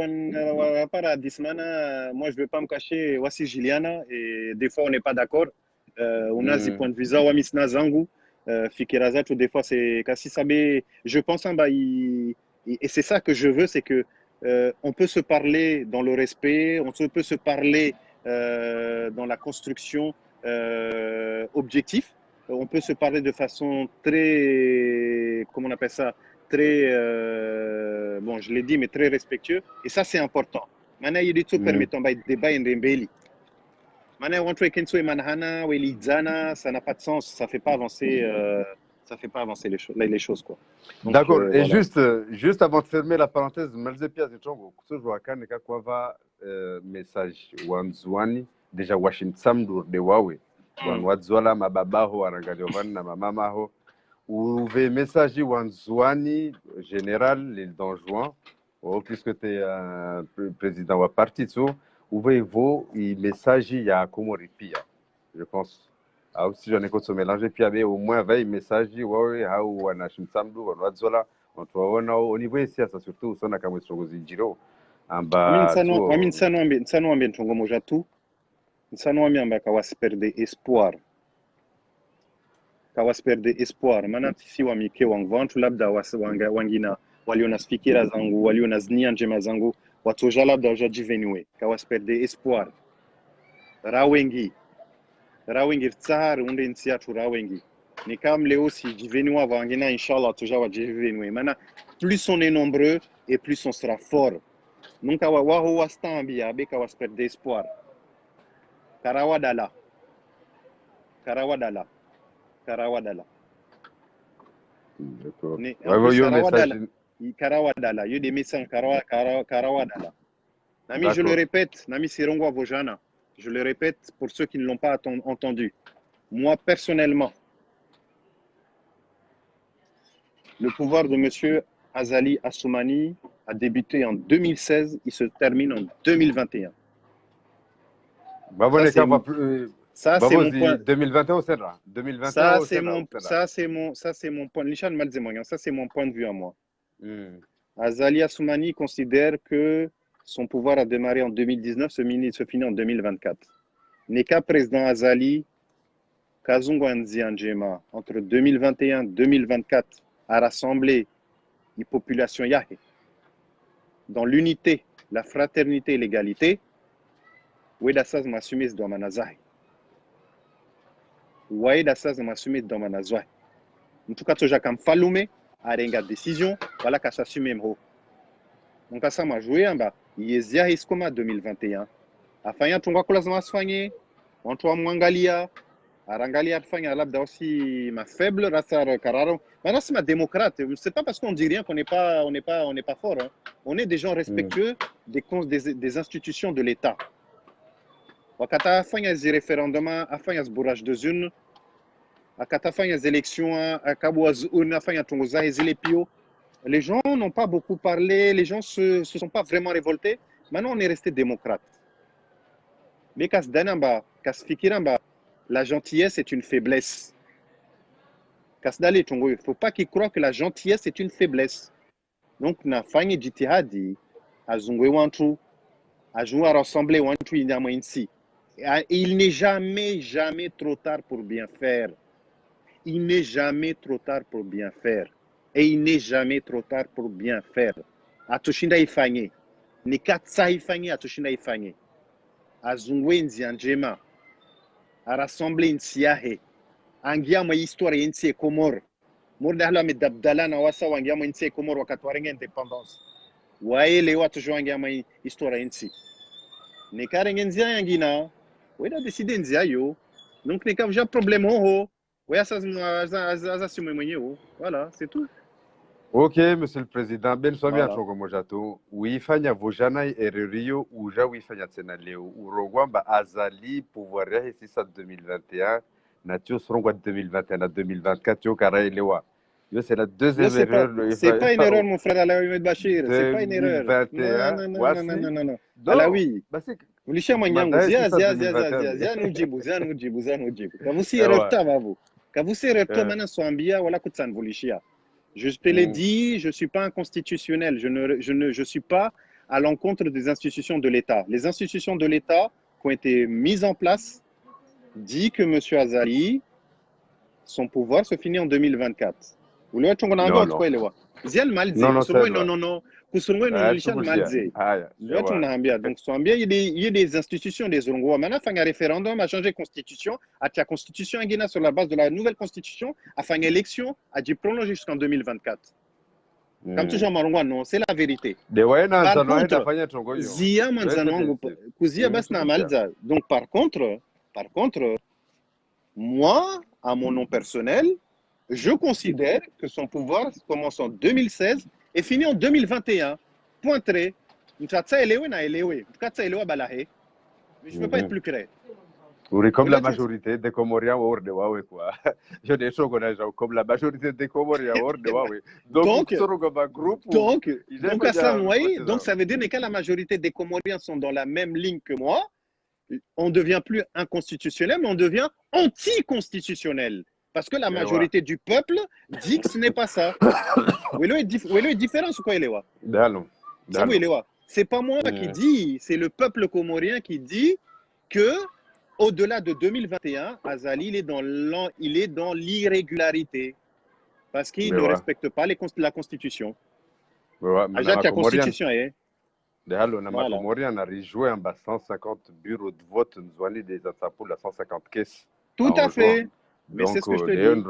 à Dismana, moi je ne vais pas me cacher, voici Juliana, et des fois on n'est pas d'accord. On a des points de visa, on a Zangu, Fikiraza, des fois c'est Kassi Sabé. Je pense, et c'est ça que je veux, c'est que on peut se parler dans le respect, on peut se parler dans la construction objective, on peut se parler de façon très, comment on appelle ça, très, bon, je l'ai dit, mais très respectueux. Et ça, c'est important. Maintenant, il y a des trucs permettant de débat et de maintenant, on ça n'a pas de sens, ça fait pas avancer, les choses quoi. D'accord. Et voilà. juste avant de fermer la parenthèse, Malzepia Zichongo, Kusojo Akane Kakwava message Wanzwani, déjà Washington Samdur de Wawe, Wanwadzwala Mababaho, Arangadiovan, Namamaho, ou ve message Wanzwani général, l'île d'Anjouan, puisque tu es un président wa parti, ou ve vo, il message ya Komoripia, je pense. Ah, aussi j'en ai se mélanger puis avec au moins 20 messages ouais au wanashimsamdu wanwadzola watuwaona au niveau ici ça surtout sana kama songozi jiro amba tu nsano ambe ntongo moja tu nsano ambe amba kawasperde espoir maana sisi wa mike wangu wantu labda wangina waliona fikira zangu waliona nia njema zangu watoja labda wajajivenue kawasperde espoir rawengi tsar unde nsia tu rawengi ni kam leo si jivenua wangina inshallah toja wajivenue maana plus on est nombreux et plus on sera fort nunca waho wastambi abe kawasperde espoir karawadala d'accord Karawadala, il y a des messages Karawadala. Nami, je le répète, Nami Sirongwa Vojana, je le répète pour ceux qui ne l'ont pas entendu. Moi, personnellement, le pouvoir de M. Azali Assoumani a débuté en 2016, il se termine en 2021. Ça, c'est mon point. 2021 c'est là. 2021 ça, c'est mon point. Ça, c'est mon point de vue à moi. Azali Assoumani considère que son pouvoir a démarré en 2019, se finit en 2024. Neka président Azali, Kazungo Nzianjema, entre 2021 et 2024, a rassemblé une population Yahé dans l'unité, la fraternité et l'égalité. Wedasaz Masumis Domanazahi. Wedasaz Masumis Domanazahi. En tout cas, Toja Kam Falume a une décision, voilà qu'à s'assumer. Donc, ça m'a joué en bas. Yezia Iskoma 2021. Afanya Tunga Kolazma Soigné, Antoine Mwangalia, Arangalia Fanya Labda aussi ma faible Rassar Kararo. Maintenant, c'est ma démocrate. C'est pas parce qu'on dit rien qu'on n'est pas fort. Hein. On est des gens respectueux des institutions de l'État. Wakata Afanya des référendums, Afanya bourrage de zone, Akata Afanya des élections, Akabouaz Una Afanya Tungoza et Zilepio. Les gens n'ont pas beaucoup parlé, les gens ne se sont pas vraiment révoltés. Maintenant, on est resté démocrate. Mais la gentillesse est une faiblesse. Il ne faut pas qu'ils croient que la gentillesse est une faiblesse. Donc, na fangi jitihadi, azungwe wantu, ajunga rassembler wantu inyama insi. Il n'est jamais trop tard pour bien faire. Il n'est jamais trop tard pour bien faire. Et il n'est jamais trop tard pour bien faire. Atushinda ifanye. Ni katsa ifanye, atushinda ifanye. Azungwe nzianjema. A rassembler nsiahe. Angia ma histoire nsi Komor. Morda hala me dabdala na wasa wangia ma nsi Komor wakati warenga independence. Waele watu joangia ma histoire nsi. Ne karenge nzia yangina. Weda décider nzia yo. Donc ne kavja problème ho. Voilà, c'est tout. Ok, Monsieur le Président. Ben Swami Atongo Mojato. Wifanya Vojana et Rio, Uja Wifanya Tsenaleo. Urogwamba Azali, pouvoir ici ça 2021. Natio seront quoi de 2021 à 2024, tu vois, Lewa. C'est la deuxième erreur. C'est pas une erreur, mon frère Alaoui Bachir. C'est pas une erreur. Non, 2021, non, non, non, non, voici. non, non, non. Non, Alaoui. bah c'est Ulisha Manyangu, Madaï, c'est zia, ça zia, zia, zia, 2021. zia, zia, nujibu, zia, nujibu, zia, nujibu. Kavusi Eh erreur ouais. ta, vavo. Kavusi erreur ta, mana swambia, wala kutsan volishia. Je te l'ai dit, je ne suis pas inconstitutionnel. Je suis pas à l'encontre des institutions de l'État. Les institutions de l'État qui ont été mises en place dit que M. Azali, son pouvoir se finit en 2024. Vous le voyez, on a un Non, autre non. quoi, il est Zial malze. Non, non, c'est Non, non, non. Kusurwe non ah, lishan malze. Donc, il y a des institutions, des Zongo. Maintenant, il y a un référendum à changer de constitution. À la constitution en Guinée sur la base de la nouvelle constitution. À faire une élection, à dire prolonger jusqu'en 2024. Comme toujours, Marongwa, non, c'est la vérité. Par contre, Zia Manzanwango, Kuzia Basna Malza. Donc, par contre, moi, à mon nom personnel, je considère que son pouvoir commence en 2016 et finit en 2021. Pointré. Je ne peux pas être plus clair. Comme la majorité des Comoriens hors de Huawei, quoi. Je dis comme la majorité des Comoriens hors de Huawei. Donc, ça veut dire que la majorité des Comoriens sont dans la même ligne que moi. On ne devient plus inconstitutionnel, mais on devient anticonstitutionnel. Parce que la majorité du peuple dit que ce n'est pas ça. Où est différence ou quoi, il est C'est pas moi qui dis, c'est le peuple comorien qui dit que au-delà de 2021, Azali il est dans l'irrégularité parce qu'il ne respecte pas la Constitution. La Constitution est. Voilà. On a rejoué en bas 150 bureaux de vote, nous avons des pour la 150 caisses. Tout à fait. Mais c'est ce que je te dis.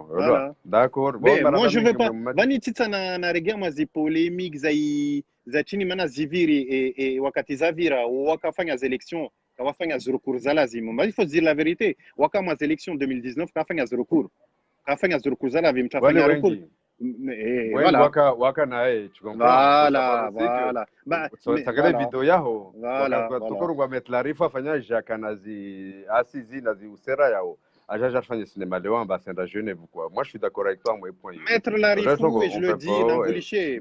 Voilà. D'accord. Mais moi, je ne veux pas. Vanitita na regea mazi polémique za chini mana ziviri et wakati zavira wakafanya élections kawafanya zurukur zalazimu. Mais il faut dire la vérité. Wakama élections 2019 kafanya zurukur. Kafanya zurukur zalazimu tafanya zurukur. Voilà. Waka nae, tu comprends? Voilà. Ça crée vidéo yao. Voilà. Tukuru wa metlarifa fanya jaka nazi asizi nazi usera yao. Ajaja fanya cinéma de Wamba à Genève quoi. Moi je suis d'accord avec toi moi point. Maître Larifou et je le dis dans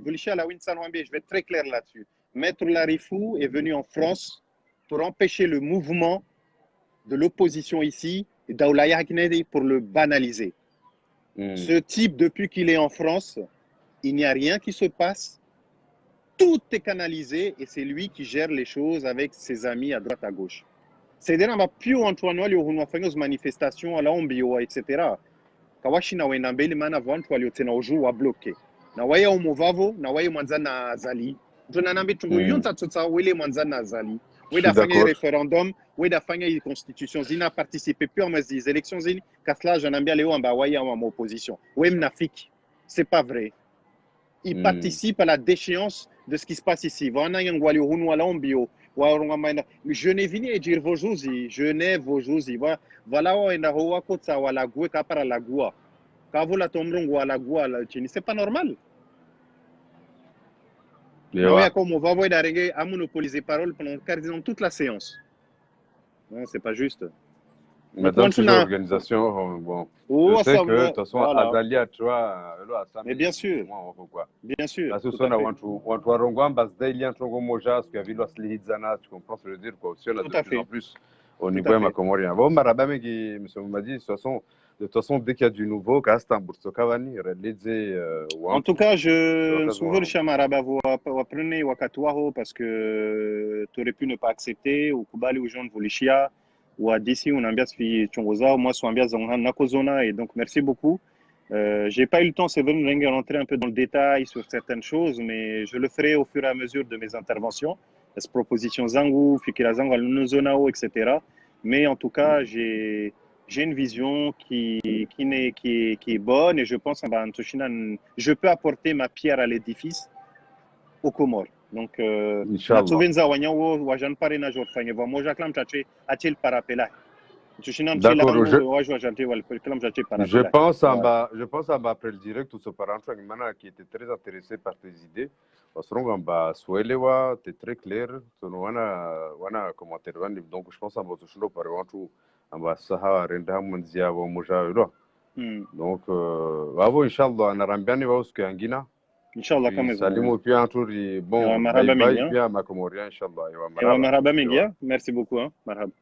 Voliché à la Winsan Wambé, je vais être très clair là-dessus. Maître Larifou est venu en France pour empêcher le mouvement de l'opposition ici et d'Aoulaya Hakinedi pour le banaliser. Ce type, depuis qu'il est en France, il n'y a rien qui se passe. Tout est canalisé et c'est lui qui gère les choses avec ses amis à droite à gauche. C'est-à-dire qu'on a pu Antoine Walio faire une manifestation à la Ombio, etc. Kawashina wenambeli mana vantu waliotena uju wa bloke. Na waya umovavo, na waya mwanzana azali. Tuna nambi tungu yunta tutsa wele mwanzana azali. Weda fanya référendum, weda fanya constitution zina participer plus en des élections zini, kasla janambia leo amba waya en opposition. Wem nafik. C'est pas vrai. Il participe à la déchéance de ce qui se passe ici. Wana yangwali hunu wala ombio. Je n'ai venu dire vos jours, je n'ai vos jours. Voilà, on a hoa kotsa wala gue kapara la gua. Kavo la tombrong wala gua la chini. C'est pas normal. Mais comme on va voir d'arriver à monopoliser parole pendant quasiment toute la séance. Non, c'est pas juste. Madame, c'est l'organisation, bon. Je sais que, de toute façon, Azalia, tu vois, mais bien sûr. Bien sûr. Parce que ça, on doit rongouan, parce que il y a un tronc moja, ce que Vilos Lihizana, tu comprends ce que je veux dire, quoi. Aussi, là, de plus en plus, au niveau de ma comorien. Bon, Marabame, qui, monsieur m'a dit, de toute façon, dès qu'il y a du nouveau, Kastan, Burtsokavani, en tout cas, je me souviens de Chamaraba, vous apprenez Wakatuaho, parce que tu aurais pu ne pas accepter, ou Kubali ou Jean Volishia. Ou à d'ici on ambiance fi chongoza moi sur ambiance dans nakozona et donc merci beaucoup. J'ai pas eu le temps c'est vrai de rentrer un peu dans le détail sur certaines choses mais je le ferai au fur et à mesure de mes interventions. Les propositions zangu fikira zangu alunozonao etc. Mais en tout cas j'ai une vision qui est bonne et je pense je peux apporter ma pierre à l'édifice aux Comores. Donc, je pense à après le direct, tout ce parent qui était très intéressé par tes idées. Parce que tu es très clair, tu as commentaire. Donc, je pense à votre show par exemple, amba saha renda munzia wa mujawiro. Donc wavo inshallah narambiani wa usiku yangina. Inshallah kama salimu pia turi bon bye bye pia makomoria inshallah. Marhaba mingi. Merci beaucoup. Marhaba.